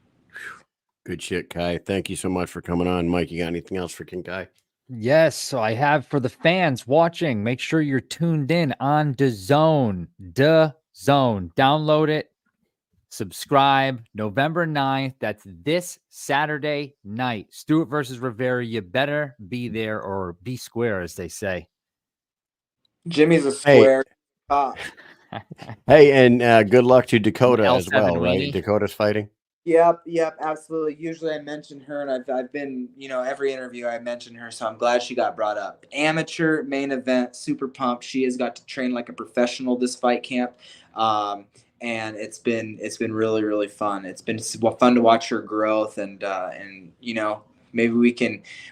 Good shit, Kai. Thank you so much for coming on. Mike, you got anything else for King Kai? Yes, so I have for the fans watching. Make sure you're tuned in on DAZN. DAZN. Download it. Subscribe. November 9th. That's this Saturday night. Stewart versus Rivera. You better be there, or be square, as they say. Jimmie's a square. Hey, and good luck to Dakota as well, L7 right? weenie. Dakota's fighting. Yep, absolutely. Usually I mention her, and I've been, you know, every interview I mention her, so I'm glad she got brought up. Amateur main event, super pumped. She has got to train like a professional this fight camp, and it's been really, really fun. It's been fun to watch her growth, and you know, maybe we're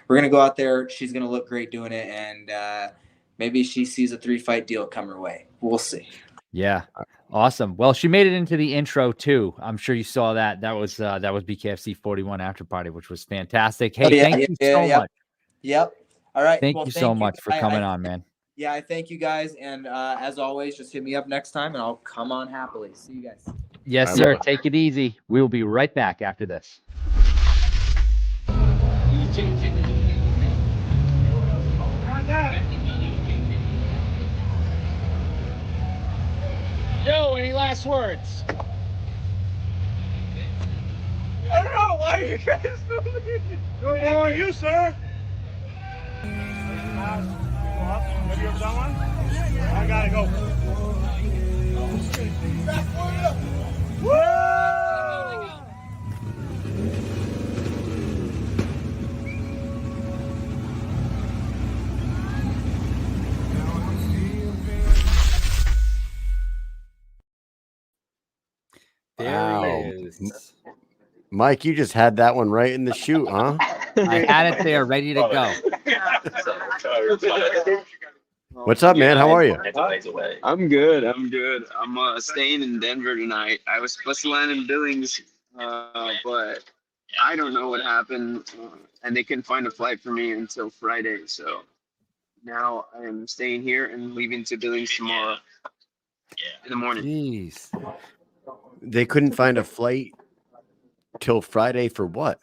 gonna go out there. She's gonna look great doing it, and maybe she sees a 3-fight deal come her way. We'll see. Yeah. Awesome. Well, she made it into the intro too. I'm sure you saw that. That was BKFC 41 after party, which was fantastic. Hey, thank you so much. Yep. All right. Thank you so much for coming on, man. Yeah, I thank you guys. And as always, just hit me up next time and I'll come on happily. See you guys. Yes, sir. Take it easy. We'll be right back after this. Yo, any last words? I don't know why you guys Good morning, you, sir. Have you ever done one? I gotta go. There he is. Mike, you just had that one right in the chute, huh? I had it there ready to go. What's up, man? How are you? I'm good. I'm staying in Denver tonight. I was supposed to land in Billings, but I don't know what happened, and they couldn't find a flight for me until Friday. So now I am staying here and leaving to Billings tomorrow in the morning. Jeez. They couldn't find a flight till Friday for what?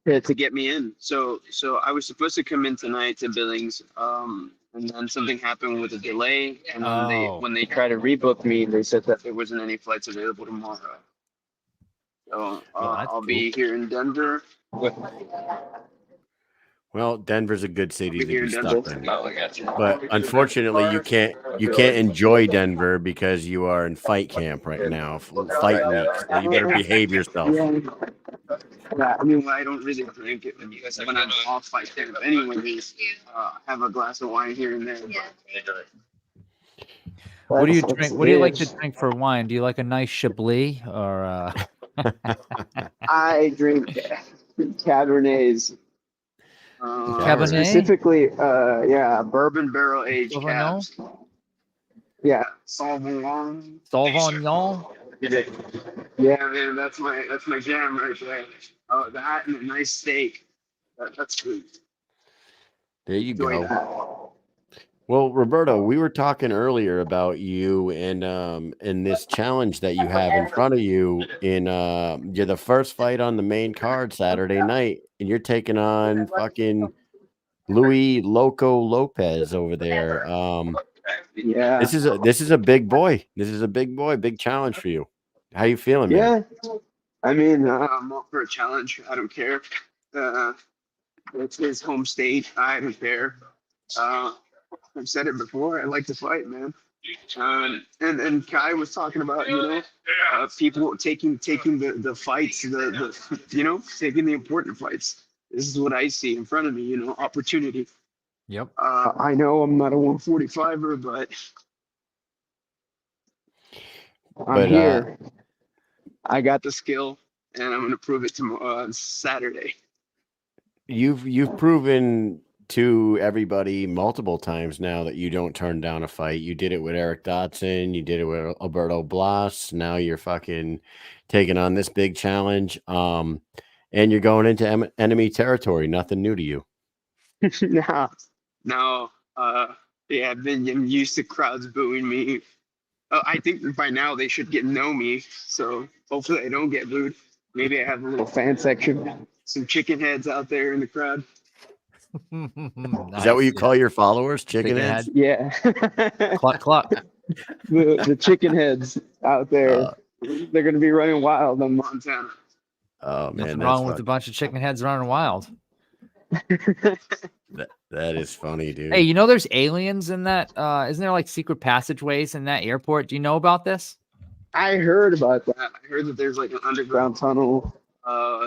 To get me in. So I was supposed to come in tonight to Billings, and then something happened with a delay, and then when they tried to rebook me, they said that there wasn't any flights available tomorrow. So I'll be here in Denver. Well, Denver's a good city to Here be in stuck Denver. in. But unfortunately, you can't enjoy Denver because you are in fight camp right now, fight week. So you better behave yourself. Yeah, I mean, I don't really drink it when I'm off fight camp. Anyways, have a glass of wine here and there. What do you drink? What do you like to drink for wine? Do you like a nice Chablis or? I drink Cabernets. Cabernet? Specifically, bourbon barrel aged cabs. Yeah, Sauvignon. Sauvignon. Yeah, man, that's my jam right there. Oh, that and a nice steak. That's good. There you Enjoy go. that. Well, Roberto, we were talking earlier about you and this challenge that you have in front of you. You're the first fight on the main card Saturday night, and you're taking on fucking Louie Lopez over there. Yeah. This is a big boy. This is a big boy, big challenge for you. How you feeling, man? Yeah. I mean, I'm up for a challenge. I don't care. It's his home state. I don't care. I've said it before. I like to fight, man. And Kai was talking about, people taking the fights, taking the important fights. This is what I see in front of me, opportunity. Yep. I know I'm not a 145er, but I'm here. I got the skill, and I'm going to prove it tomorrow on Saturday. You've proven to everybody multiple times now that you don't turn down a fight. You did it with Eric Dotson. You did it with Alberto Blas. Now you're fucking taking on this big challenge. And you're going into enemy territory. Nothing new to you. No. I've been used to crowds booing me. I think by now they should know me. So hopefully I don't get booed. Maybe I have a little fan section. Some chicken heads out there in the crowd. Is that what you call your followers? Chicken heads? Yeah. Cluck, cluck. The chicken heads out there. They're going to be running wild on Montana. Oh, man. Nothing wrong with a bunch of chicken heads running wild. That is funny, dude. Hey, there's aliens in that. Isn't there like secret passageways in that airport? Do you know about this? I heard about that. I heard that there's like an underground tunnel.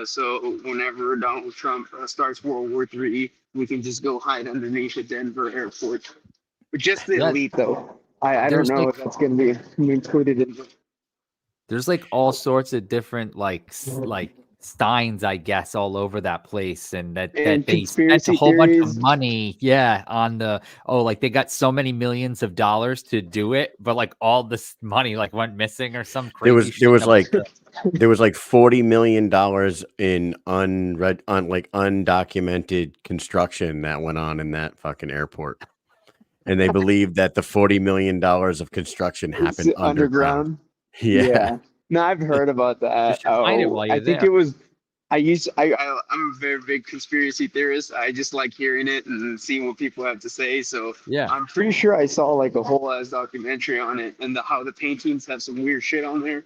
So whenever Donald Trump starts World War III, we can just go hide underneath the Denver airport. But just the elite, though. I don't know if that's going to be included in. There's like all sorts of different like steins, I guess, all over that place, and that they spent a whole bunch of money, on the like they got so many millions of dollars to do it, but like all this money like went missing or some crazy. There was like $40 million in undocumented construction that went on in that fucking airport, and they believe that the $40 million of construction happened underground. Yeah. No, I've heard about that. I think it was. I'm a very big conspiracy theorist. I just like hearing it and seeing what people have to say. So I'm pretty sure I saw like a whole ass documentary on it and how the paintings have some weird shit on there.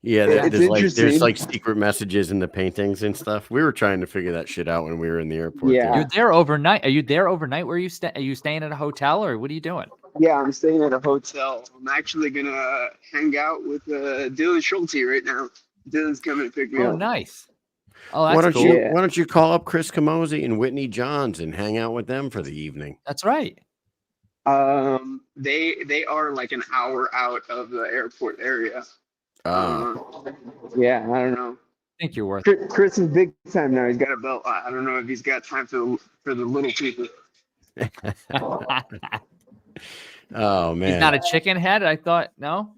Yeah, there's like secret messages in the paintings and stuff. We were trying to figure that shit out when we were in the airport. Yeah, you're there overnight. Are you there overnight? Where are you staying at a hotel or what are you doing? Yeah, I'm staying at a hotel. I'm actually gonna hang out with Dylan Schulte right now. Dylan's coming to pick me up. Oh, nice. Oh, that's why cool. Why don't you call up Chris Camozzi and Whitney Johns and hang out with them for the evening? That's right. They are like an hour out of the airport area. I don't know. I think you're worth it. Chris is big time now. He's got a belt. I don't know if he's got time for the little people. Oh man, he's not a chicken head. I thought no.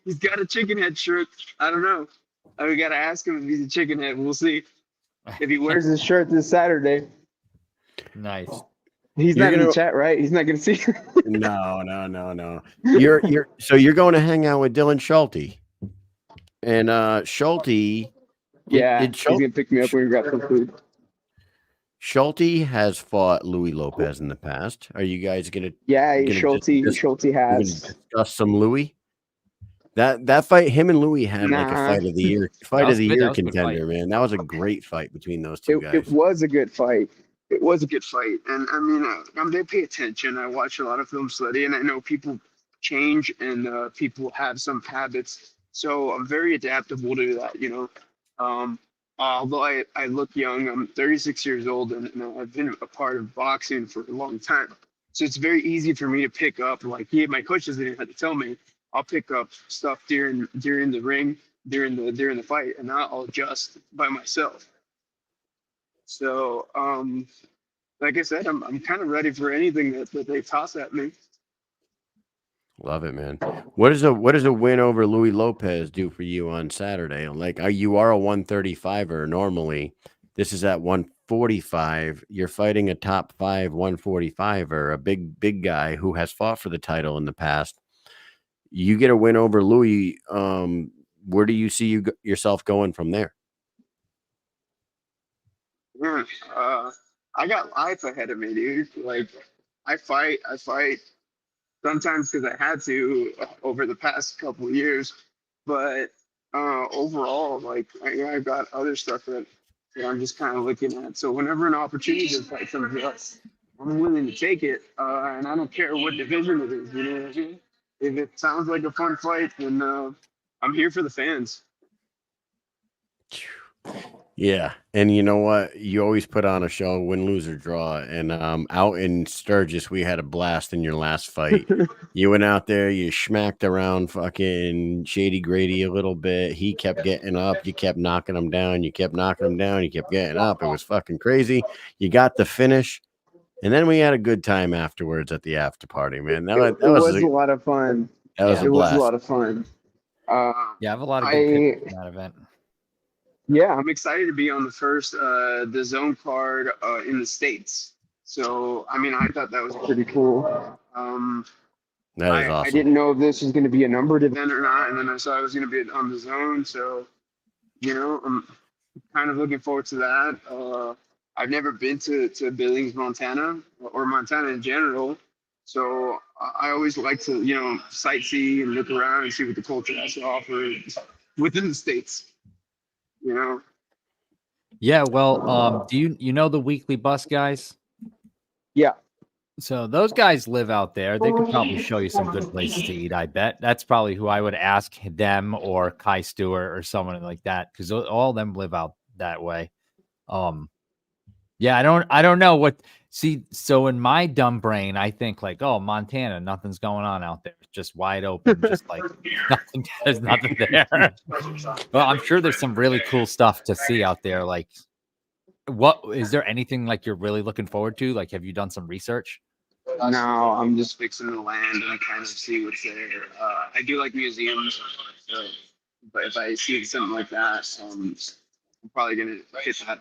He's got a chicken head shirt. I don't know. We gotta ask him if he's a chicken head. We'll see if he wears his shirt this Saturday. Nice. He's You're not in the gonna- chat, right? He's not gonna see. No. You're going to hang out with Dylan Schulte. And Schulte, Yeah, did he's gonna pick me up when we grab some food. Schulte has fought Louie Lopez in the past. Are you guys gonna? Yeah, gonna Schulte has. discuss some Louie? That fight, him and Louie had like a Nah. fight of the year, That was good. That was a good contender, man. That was a great fight between those two guys. It was a good fight. It was a good fight, and I mean, they pay attention. I watch a lot of film study, and I know people change and people have some habits. So I'm very adaptable to that, you know. Although I look young, I'm 36 years old, and I've been a part of boxing for a long time. So it's very easy for me to pick up. Like my coaches didn't have to tell me. I'll pick up stuff during the ring, during the fight, and I'll adjust by myself. So like I said, I'm kind of ready for anything that they toss at me. Love it, man. What does a win over Louie Lopez do for you on Saturday? Like, you are a 135er normally. This is at 145. You're fighting a top 5 145er, a big guy who has fought for the title in the past. You get a win over Louie. Where do you see yourself going from there? Man, I got life ahead of me, dude. Like I fight sometimes because I had to over the past couple of years, but overall, like I've got other stuff that I'm just kind of looking at. So whenever an opportunity to fight somebody else, I'm willing to take it, and I don't care what division it is. You know what I mean? If it sounds like a fun fight, then I'm here for the fans. Yeah, and you know what? You always put on a show, win, lose, or draw. And out in Sturgis, we had a blast in your last fight. You went out there, you smacked around fucking Shady Grady a little bit. He kept getting up. You kept knocking him down. You kept knocking him down. You kept getting up. It was fucking crazy. You got the finish. And then we had a good time afterwards at the after party, man. That was a lot of fun. That was a It was blast. a lot of fun. Yeah, I have a lot of good picks from that event. Yeah, I'm excited to be on the first the zone card in the States. So I mean, I thought that was pretty cool. That is awesome. I didn't know if this was going to be a numbered event or not, and then I saw I was going to be on the zone. So, you know, I'm kind of looking forward to that. I've never been to Billings, Montana, or Montana in general. So I always like to, you know, sightsee and look around and see what the culture has to offer within the States. You know. Yeah, well, do you know the Weekly Bus guys? Yeah. So those guys live out there. They could probably show you some good places to eat, I bet. That's probably who I would ask, them or Kai Stewart or someone like that, because all of them live out that way. Yeah, I don't know what. See, so in my dumb brain, I think like, oh, Montana, nothing's going on out there. It's just wide open, just like nothing. There's nothing there. Well, I'm sure there's some really cool stuff to see out there. Like, what is there anything like you're really looking forward to? Like, have you done some research? No, I'm just fixing the land and kind of see what's there. I do like museums, but if I see something like that, I'm probably gonna hit that up.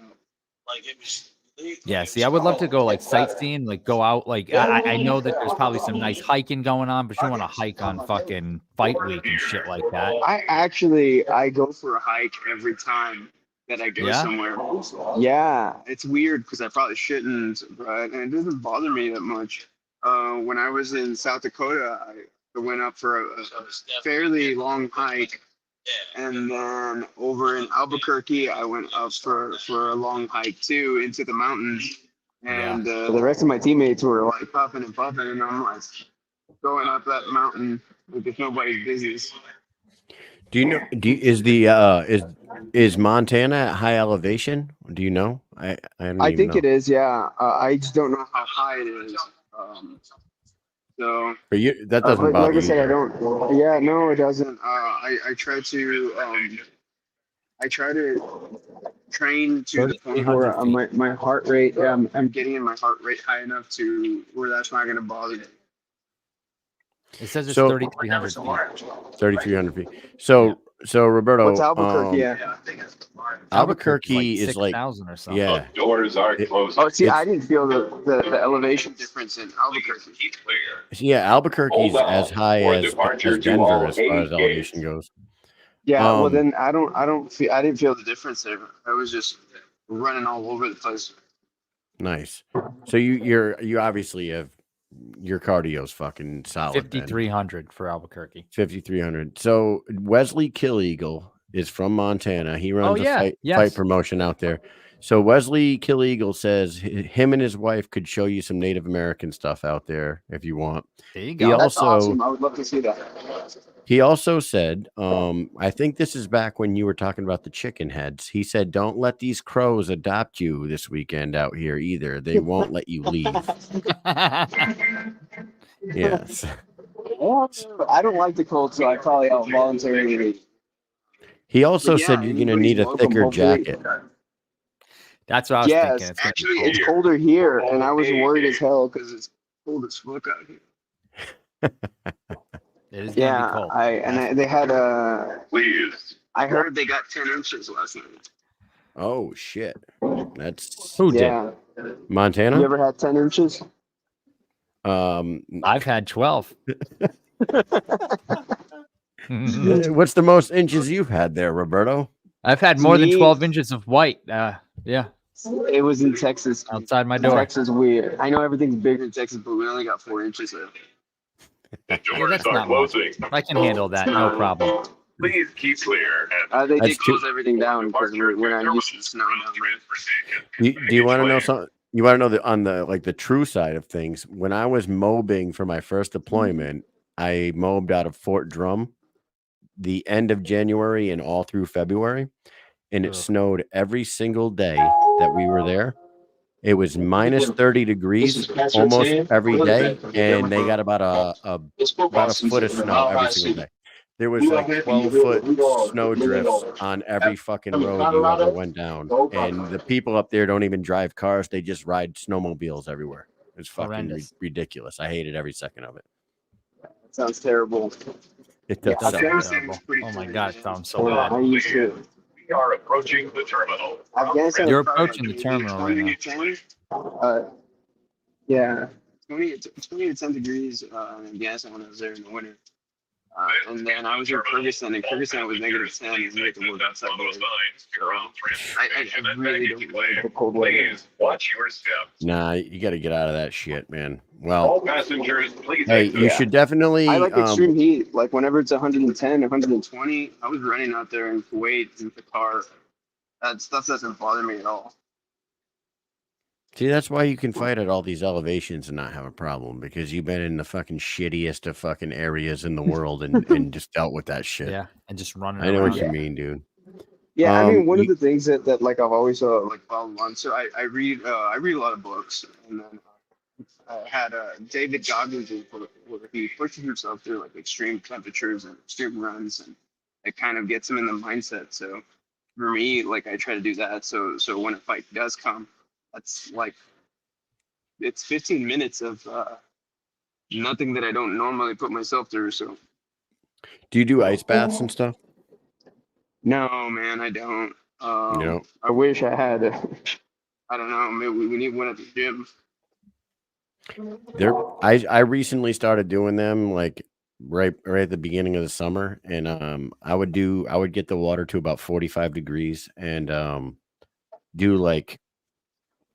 Yeah, see, I would love to go like sightseeing, like go out. Like I know that there's probably some nice hiking going on, but you want to hike on fucking fight week and shit like that. I go for a hike every time that I go somewhere. Yeah, it's weird because I probably shouldn't, but and it doesn't bother me that much. When I was in South Dakota, I went up for a fairly long hike. And then over in Albuquerque, I went up for a long hike too into the mountains. And the rest of my teammates were like puffing and puffing, and I'm like going up that mountain like it's nobody's business. Do you know? Is Montana at high elevation? Do you know? I think it is. Yeah, I just don't know how high it is. So for you, that doesn't bother like I me. said, I don't. Yeah, no, it doesn't. I try to train to the point where my heart rate. I'm getting my heart rate high enough to where that's not going to bother me. It says it's 3,300 feet. 3,300 feet. So Roberto, What's Albuquerque? Albuquerque is like 6,000 or something. yeah. Doors are closing. Oh, see, It's- I didn't feel the elevation difference in Albuquerque. Yeah, Albuquerque's Hold on as high for as departure to Denver all as far as 8 elevation gates. goes. Yeah, well Um, then I didn't feel the difference there. I was just running all over the place. Nice. So you obviously have your cardio's fucking solid. 5,300 for Albuquerque. 5,300. So Wesley Kill Eagle is from Montana. He runs a fight yes. promotion out there. So Wesley Kill Eagle says him and his wife could show you some Native American stuff out there if you want. There you He go. That's also awesome. I would love to see that. he also said, I think this is back when you were talking about the chicken heads. He said, don't let these crows adopt you this weekend out here either. They won't let you leave. Yes. I don't like the cold, so I probably voluntarily leave. He also But yeah, said you're going to need a anybody's welcome, thicker hopefully. jacket. That's what I was Yes, thinking. It's gonna be actually, cold. it's colder here, and I was worried as hell because it's cold as fuck out here. It is gonna be cold. They had Please. I heard they got 10 inches last night. Oh, shit. That's Who did? Yeah. Montana? You ever had 10 inches? I've had 12. What's the most inches you've had there, Roberto? I've had more than Me- 12 inches of white. Yeah, It was in Texas. outside my door. Texas, I know everything's bigger in Texas, but we only got 4 inches of it. The doors that's are not much. closing. I can handle that. No problem. Please keep clear. They That's did close everything down because we're not used to the snow down there. Do you want to know something? You want to know on the true side of things? When I was mobbing for my first deployment, I mobbed out of Fort Drum the end of January and all through February, and it Ugh. snowed every single day that we were there. It was minus 30 degrees almost every day, and they got about a foot of snow every single day. There was like 12-foot snow drifts on every fucking road you ever went down, and the people up there don't even drive cars; they just ride snowmobiles everywhere. It's fucking Horrendous. ridiculous. I hated every second of it. That sounds terrible. It Yeah, does that's suck. Afghanistan terrible. was pretty Oh my cool, God, it man. sounds so I bad. used to. We are approaching the terminal. Afghanistan You're was probably approaching the like terminal right 20 to 10. Yeah, 20 to 10 degrees in Afghanistan when I was there in the winter. And then I was in Kyrgyzstan, and Kyrgyzstan was negative 10, and we had to work outside the way. I really don't like the cold weather. Please watch your steps. Nah, you got to get out of that shit, man. All Well, passengers, please hey, exit. you should definitely. I like extreme heat. Like whenever it's 110, 120, I was running out there in Kuwait and Qatar. That stuff doesn't bother me at all. See, that's why you can fight at all these elevations and not have a problem, because you've been in the fucking shittiest of fucking areas in the world and just dealt with that shit. Yeah, and just running I know around. what you mean, dude. Yeah, I mean, one of you- the things that like I've always like followed on. So I read a lot of books, and then I had David Goggins where he pushes himself through like extreme temperatures and extreme runs, and it kind of gets him in the mindset. So for me, like I try to do that. So when a fight does come, that's like it's 15 minutes of nothing that I don't normally put myself through. So Do you do ice baths and stuff? no, man, I don't. No. I wish I had. I don't know. Maybe we need one at the gym. I recently started doing them like right at the beginning of the summer, and I would get the water to about 45 degrees and do like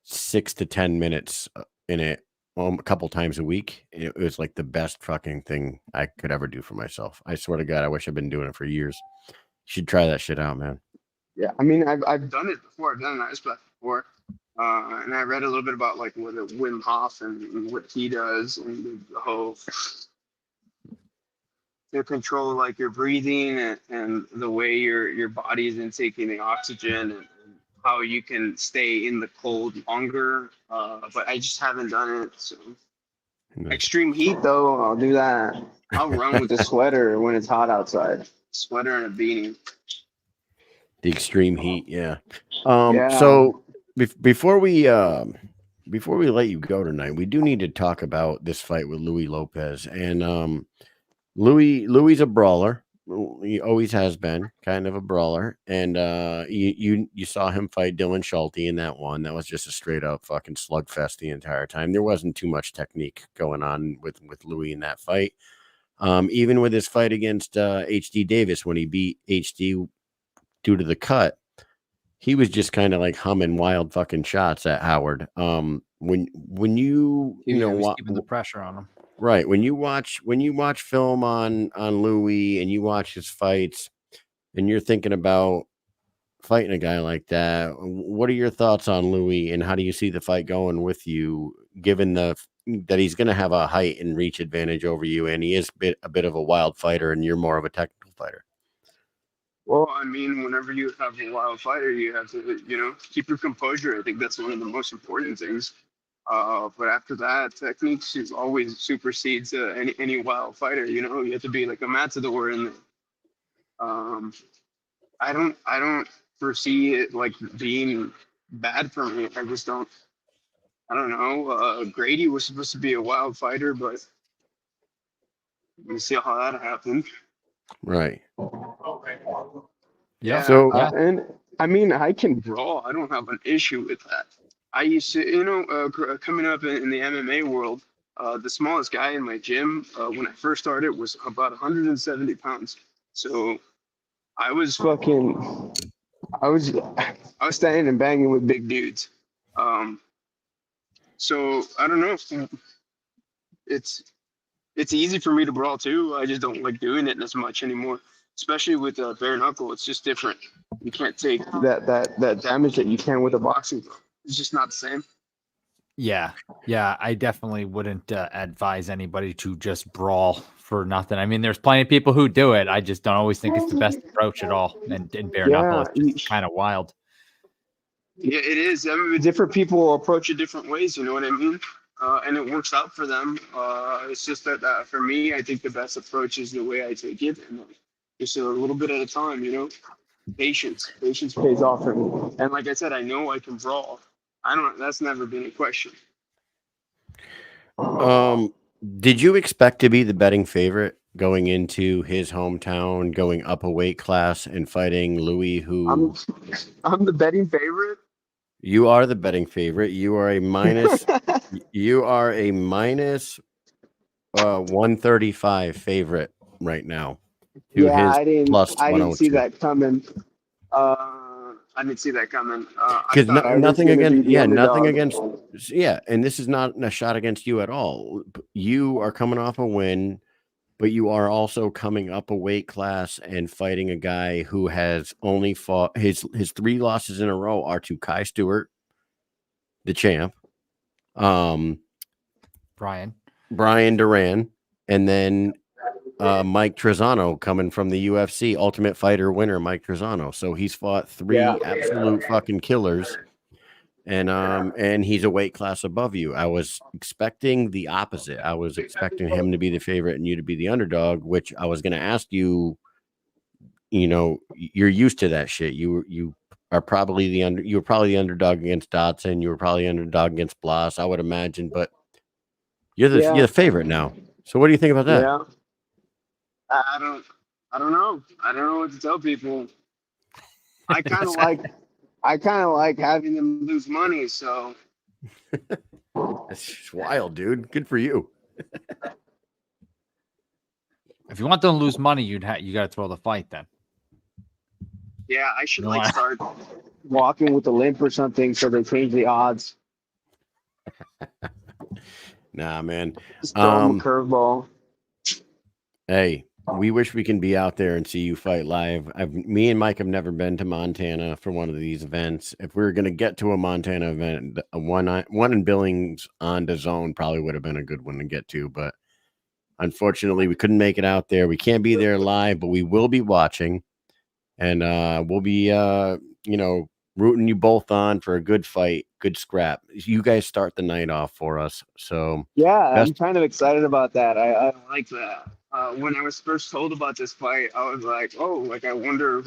6 to 10 minutes in it a couple times a week. It was like the best fucking thing I could ever do for myself. I swear to God, I wish I'd been doing it for years. You should try that shit out, man. Yeah, I mean, I've done it before. I've done an ice bath before, and I read a little bit about like what Wim Hof and what he does, and the whole to control like your breathing and the way your body is intaking the oxygen and how you can stay in the cold longer. But I just haven't done it. So Nice. extreme heat though, I'll do that. I'll run with a sweater when it's hot outside. Sweater and a beanie. The extreme heat, yeah. Yeah. So before we let you go tonight, we do need to talk about this fight with Louie Lopez. And Louie's a brawler. He always has been kind of a brawler, and you saw him fight Dylan Schulte in that one. That was just a straight up fucking slugfest the entire time. There wasn't too much technique going on with Louie in that fight. Even with his fight against HD Davis when he beat HD due to the cut, he was just kind of like humming wild fucking shots at Howard. When you was keeping the pressure on him. right, when you watch film on Louie and you watch his fights and you're thinking about fighting a guy like that, what are your thoughts on Louie and how do you see the fight going with you, given that he's going to have a height and reach advantage over you, and he is a bit of a wild fighter and you're more of a technical fighter? Well, I mean, whenever you have a wild fighter, you have to, keep your composure. I think that's one of the most important things. But after that, techniques is always supersedes any wild fighter. You have to be like a matador, and I don't foresee it like being bad for me. I just don't. I don't know. Grady was supposed to be a wild fighter, but we see how that happened. Right. Yeah. So and I mean, I can brawl. I don't have an issue with that. I used to, coming up in the MMA world, the smallest guy in my gym when I first started was about 170 pounds. So I was standing and banging with big dudes. So I don't know. It's easy for me to brawl too. I just don't like doing it as much anymore, especially with bare knuckle. It's just different. You can't take that damage that you can with a boxing. It's just not the same. Yeah. I definitely wouldn't advise anybody to just brawl for nothing. I mean, there's plenty of people who do it. I just don't always think it's the best approach at all. And bare knuckle is just kind of wild. Yeah, it is. I mean, different people approach it different ways. You know what I mean? And it works out for them. It's just that for me, I think the best approach is the way I take it, and just a little bit at a time. Patience pays off for me. And like I said, I know I can brawl. That's never been a question. Did you expect to be the betting favorite going into his hometown, going up a weight class and fighting Louie, who I'm the betting favorite? You are the betting favorite. You are a minus 135 favorite right now. I didn't see that coming. I didn't see that coming. Because nothing against, and this is not a shot against you at all. You are coming off a win, but you are also coming up a weight class and fighting a guy who has only fought his 3 losses in a row are to Kai Stewart, the champ, Brian Duran, and then Mike Trezano coming from the UFC Ultimate Fighter winner, Mike Trezano. So he's fought 3 absolute fucking killers, and he's a weight class above you. I was expecting the opposite. I was expecting him to be the favorite and you to be the underdog, which I was going to ask you. You're used to that shit. You are probably you were probably the underdog against Dodson. You were probably underdog against Blas, I would imagine, but you're the favorite now. So what do you think about that? Yeah. I don't know. I don't know what to tell people. I kind of like having them lose money. So that's just wild, dude. Good for you. If you want them to lose money, you got to throw the fight then. Yeah, I should start walking with a limp or something so they change the odds. Nah, man. Just throw them a curveball. Hey, we wish we can be out there and see you fight live. Me and Mike have never been to Montana for one of these events. If we were going to get to a Montana event, one in Billings on DAZN probably would have been a good one to get to, but unfortunately we couldn't make it out there. We can't be there live, but we will be watching, and we'll be rooting you both on for a good fight, good scrap. You guys start the night off for us. So I'm kind of excited about that. I like that. When I was first told about this fight, I was like, I wonder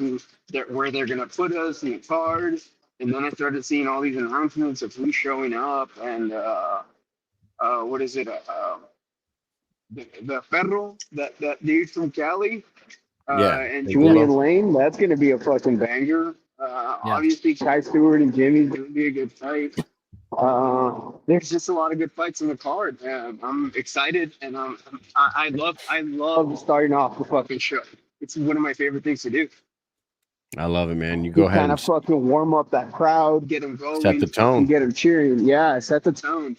where they're gonna put us in the card. And then I started seeing all these announcements of who's showing up, and what is it? The Ferro, that dude from Cali. And Big Julian Bolo. Lane, that's going to be a fucking banger. Obviously, Kai Stewart and Jimmie's going to be a good fight. There's just a lot of good fights in the card. I'm excited, and I love starting off the fucking show. It's one of my favorite things to do. I love it, man. You go ahead Kind and of fucking warm up that crowd, get them going, set the tone. and get them cheering. Yeah, set the tone.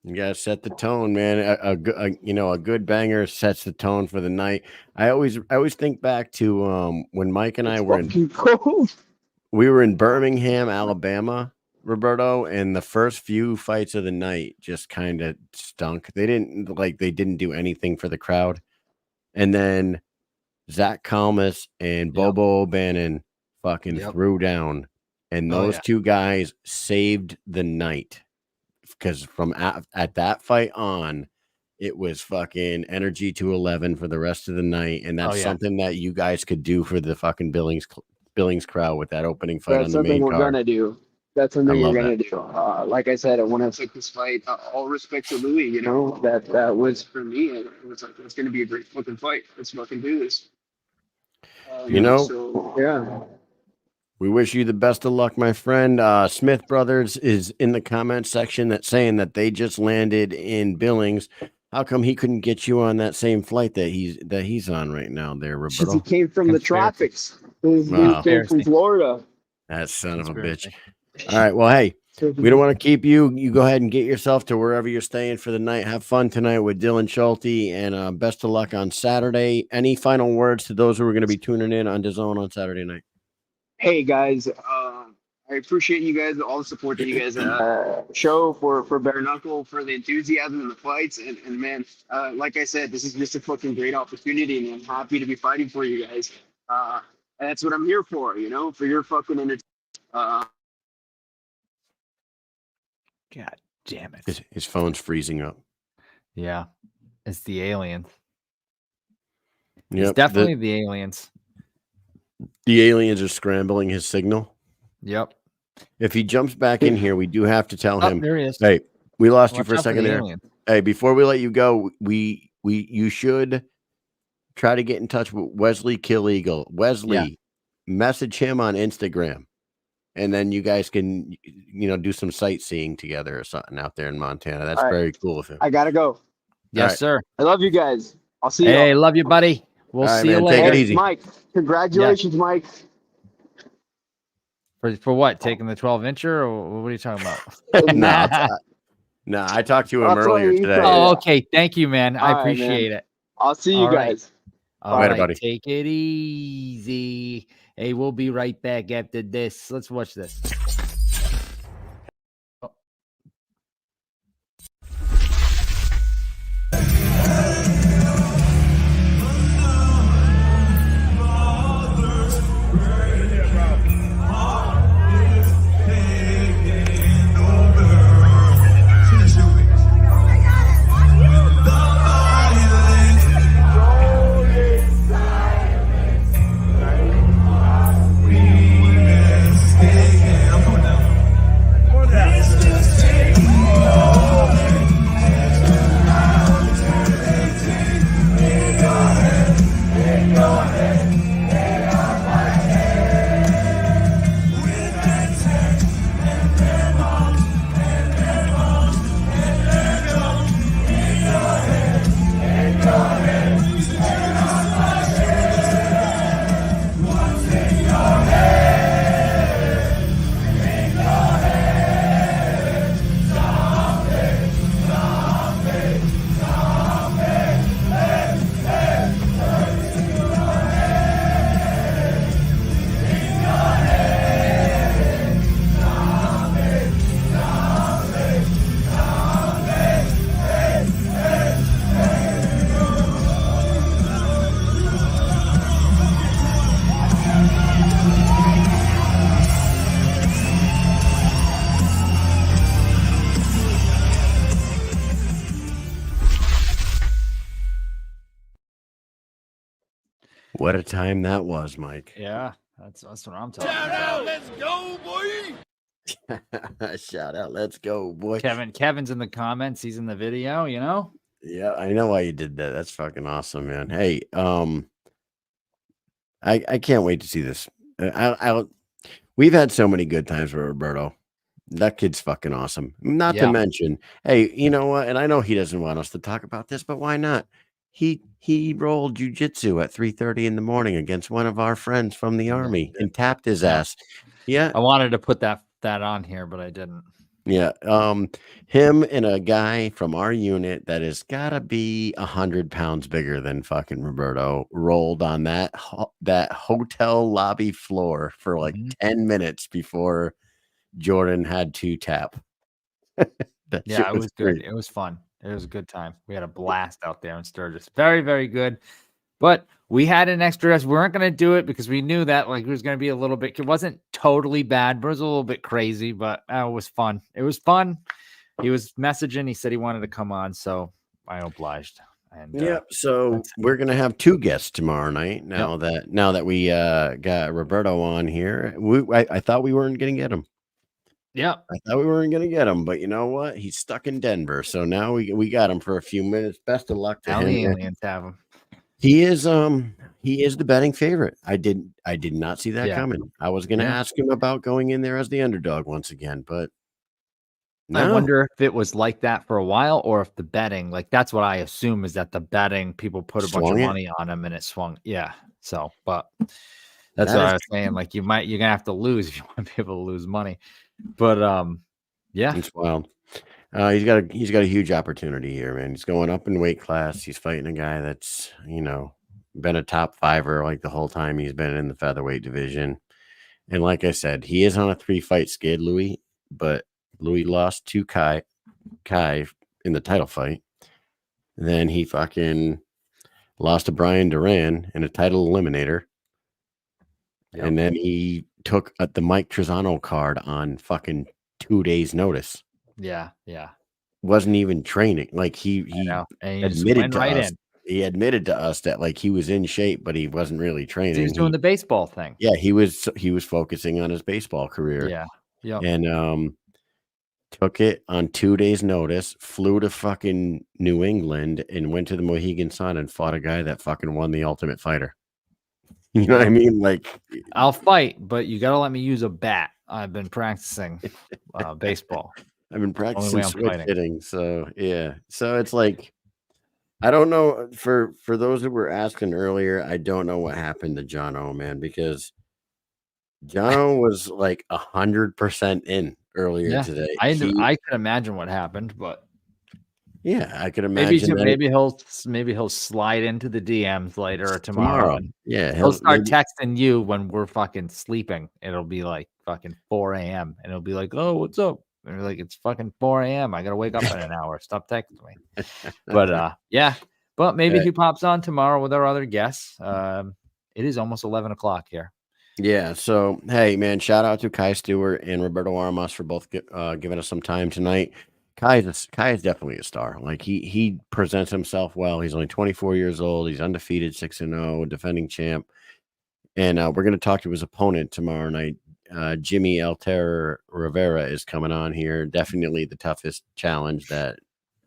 You gotta set the tone, man. A good banger sets the tone for the night. I always think back to when Mike and I were we were in Birmingham, Alabama, Roberto, and the first few fights of the night just kind of stunk. They didn't do anything for the crowd. And then Zach Kalmus and Bobo O'Bannon fucking threw down, and those two guys saved the night. Because from at that fight on, it was fucking energy to 11 for the rest of the night, and that's something that you guys could do for the fucking Billings crowd with that opening fight on the main card. That's something we're gonna do. That's something we're gonna do. Like I said, when I took this fight, all respect to Louie, you know, that was for me. It was like, it's gonna be a great fucking fight. Let's fucking do this. We wish you the best of luck, my friend. Smith Brothers is in the comment section saying that they just landed in Billings. How come he couldn't get you on that same flight that he's on right now there, Roberto? He came from the tropics. He came from Florida. That son of a bitch. All right. Well, hey, we don't want to keep you. You go ahead and get yourself to wherever you're staying for the night. Have fun tonight with Dylan Schulte, and best of luck on Saturday. Any final words to those who are going to be tuning in on DAZN on Saturday night? Hey guys, I appreciate you guys, all the support that you guys show for Bare Knuckle, for the enthusiasm in the fights, and man, like I said, this is just a fucking great opportunity, and I'm happy to be fighting for you guys. And that's what I'm here for, you know, for your fucking entertainment. God damn it! His phone's freezing up. Yeah, it's the aliens. Yep, it's definitely the aliens. The aliens are scrambling his signal. Yep. If he jumps back in here, we do have to tell him. There he is. Hey, we lost you for a second there. Alien. Hey, before we let you go, you should try to get in touch with Wesley Kill Eagle. Wesley, message him on Instagram, and then you guys can do some sightseeing together or something out there in Montana. That's very cool of him. I gotta go. Yes, sir. I love you guys. I'll see you. Hey, love you, buddy. We'll see you later. Take it easy. Mike, congratulations, Mike. For what? Taking the 12-incher, or what are you talking about? No, I talked to him earlier today. Oh, okay. Thank you, man. I appreciate it. I'll see you guys. All right, buddy. Take it easy. Hey, we'll be right back after this. Let's watch this. What a time that was, Mike. Yeah, that's what I'm talking about. Let's go, boy. Shout out, let's go, boy. Kevin's in the comments. He's in the video, you know? Yeah, I know why you did that. That's fucking awesome, man. Hey, I can't wait to see this. We've had so many good times with Roberto. That kid's fucking awesome. Not to Yeah. mention, hey, you know what? And I know he doesn't want us to talk about this, but why not? He rolled jujitsu at 3:30 in the morning against one of our friends from the army and tapped his ass. Yeah. I wanted to put that on here, but I didn't. Yeah. Him and a guy from our unit that has gotta be 100 pounds bigger than fucking Roberto rolled on that hotel lobby floor for like 10 minutes before Jordan had to tap. That Yeah, shit it was good. great. It was fun. It was a good time. We had a blast out there in Sturgis. Very, very good. But we had an extra rest. We weren't going to do it because we knew that like it was going to be a little bit. It wasn't totally bad, but it was a little bit crazy. But it was fun. It was fun. He was messaging. He said he wanted to come on, so I obliged. And Yep. So we're gonna have 2 guests tomorrow night. Now that we got Roberto on here, I thought we weren't gonna get him. Yeah, I thought we weren't gonna get him, but you know what? He's stuck in Denver, so now we got him for a few minutes. Best of luck to now him. the aliens have him. He is the betting favorite. I did not see that Yeah. coming. I was gonna ask him about going in there as the underdog once again, but I no. wonder if it was like that for a while or if the betting, like that's what I assume is that the betting people put a bunch of Swung it? money on him and it swung. Yeah. So, but that's That what is I was saying. Like you're gonna have to lose if you want to be able to lose money. But yeah, It's wild. He's got a huge opportunity here, man. He's going up in weight class. He's fighting a guy that's, been a top 5er like the whole time he's been in the featherweight division. And like I said, he is on a 3-fight skid, Louie, but Louie lost to Kai in the title fight. And then he fucking lost to Brian Duran in a title eliminator. Yep. And then he took the Mike Trezano card on fucking 2 days notice. yeah. Wasn't even training. Like he And he just admitted went to right us. in. He admitted to us that like he was in shape, but he wasn't really training. He was doing the baseball thing. Yeah, he was focusing on his baseball career. Yeah. Yep. And took it on 2 days notice, flew to fucking New England and went to the Mohegan Sun and fought a guy that fucking won the Ultimate Fighter. You know what I mean? Like, I'll fight, but you gotta let me use a bat. I've been practicing baseball. I've been practicing I'm switch fighting. hitting. So yeah. So it's like, I don't know, for those that were asking earlier, I don't know what happened to Jonno, man, because Jonno was like 100% in earlier today. I could imagine what happened, but Yeah, I could imagine maybe he'll slide into the DMs later or tomorrow. And Yeah, he'll start texting you when we're fucking sleeping. It'll be like fucking 4 a.m. and it'll be like, "Oh, what's up?" And we're like, "It's fucking 4 a.m. I gotta wake up in an hour. Stop texting me." But yeah. But maybe he pops on tomorrow with our other guests. It is almost 11 o'clock here. Yeah. So hey, man, shout out to Kai Stewart and Roberto Armas for both giving us some time tonight. Kai is definitely a star. Like he presents himself well. He's only 24 years old. He's undefeated, 6-0, defending champ. And we're going to talk to his opponent tomorrow night. Jimmie El Terror Rivera is coming on here. Definitely the toughest challenge that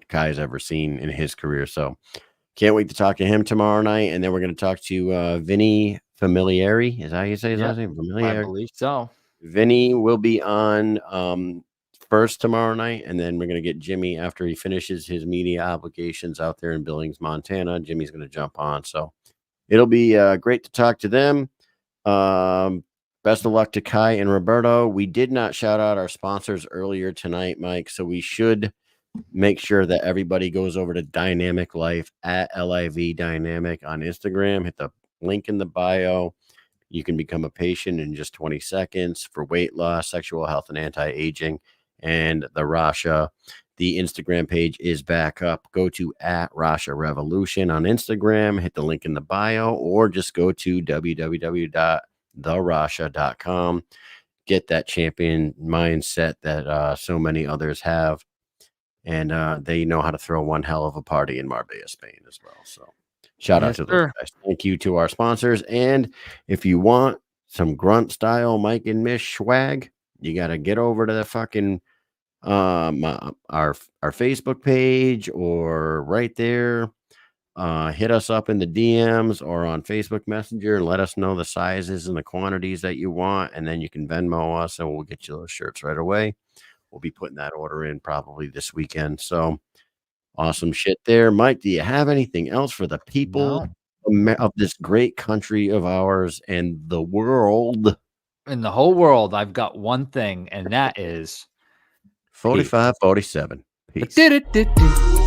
Kai's ever seen in his career. So can't wait to talk to him tomorrow night. And then we're going to talk to Vinny Familiari. Is that how you say his last name? Familiari? I believe so. Vinny will be on first tomorrow night, and then we're going to get Jimmie after he finishes his media obligations out there in Billings, Montana. Jimmie's going to jump on. So it'll be great to talk to them. Best of luck to Kai and Roberto. We did not shout out our sponsors earlier tonight, Mike, so we should make sure that everybody goes over to Dynamic Life at LIV Dynamic on Instagram. Hit the link in the bio. You can become a patient in just 20 seconds for weight loss, sexual health, and anti-aging. And the Rasha, the Instagram page is back up. Go to @Rasha Revolution on Instagram, hit the link in the bio, or just go to www.therasha.com. Get that champion mindset that so many others have. And they know how to throw one hell of a party in Marbella, Spain as well. So shout out to those guys. Thank you to our sponsors. And if you want some grunt style Mike and Mish swag, you got to get over to the fucking our Facebook page or right there hit us up in the DMs or on Facebook Messenger and let us know the sizes and the quantities that you want. And then you can Venmo us and we'll get you those shirts right away. We'll be putting that order in probably this weekend. So awesome shit there. Mike, do you have anything else for the people of this great country of ours and the world? In the whole world, I've got one thing, and that is 45-47. Peace. Did it.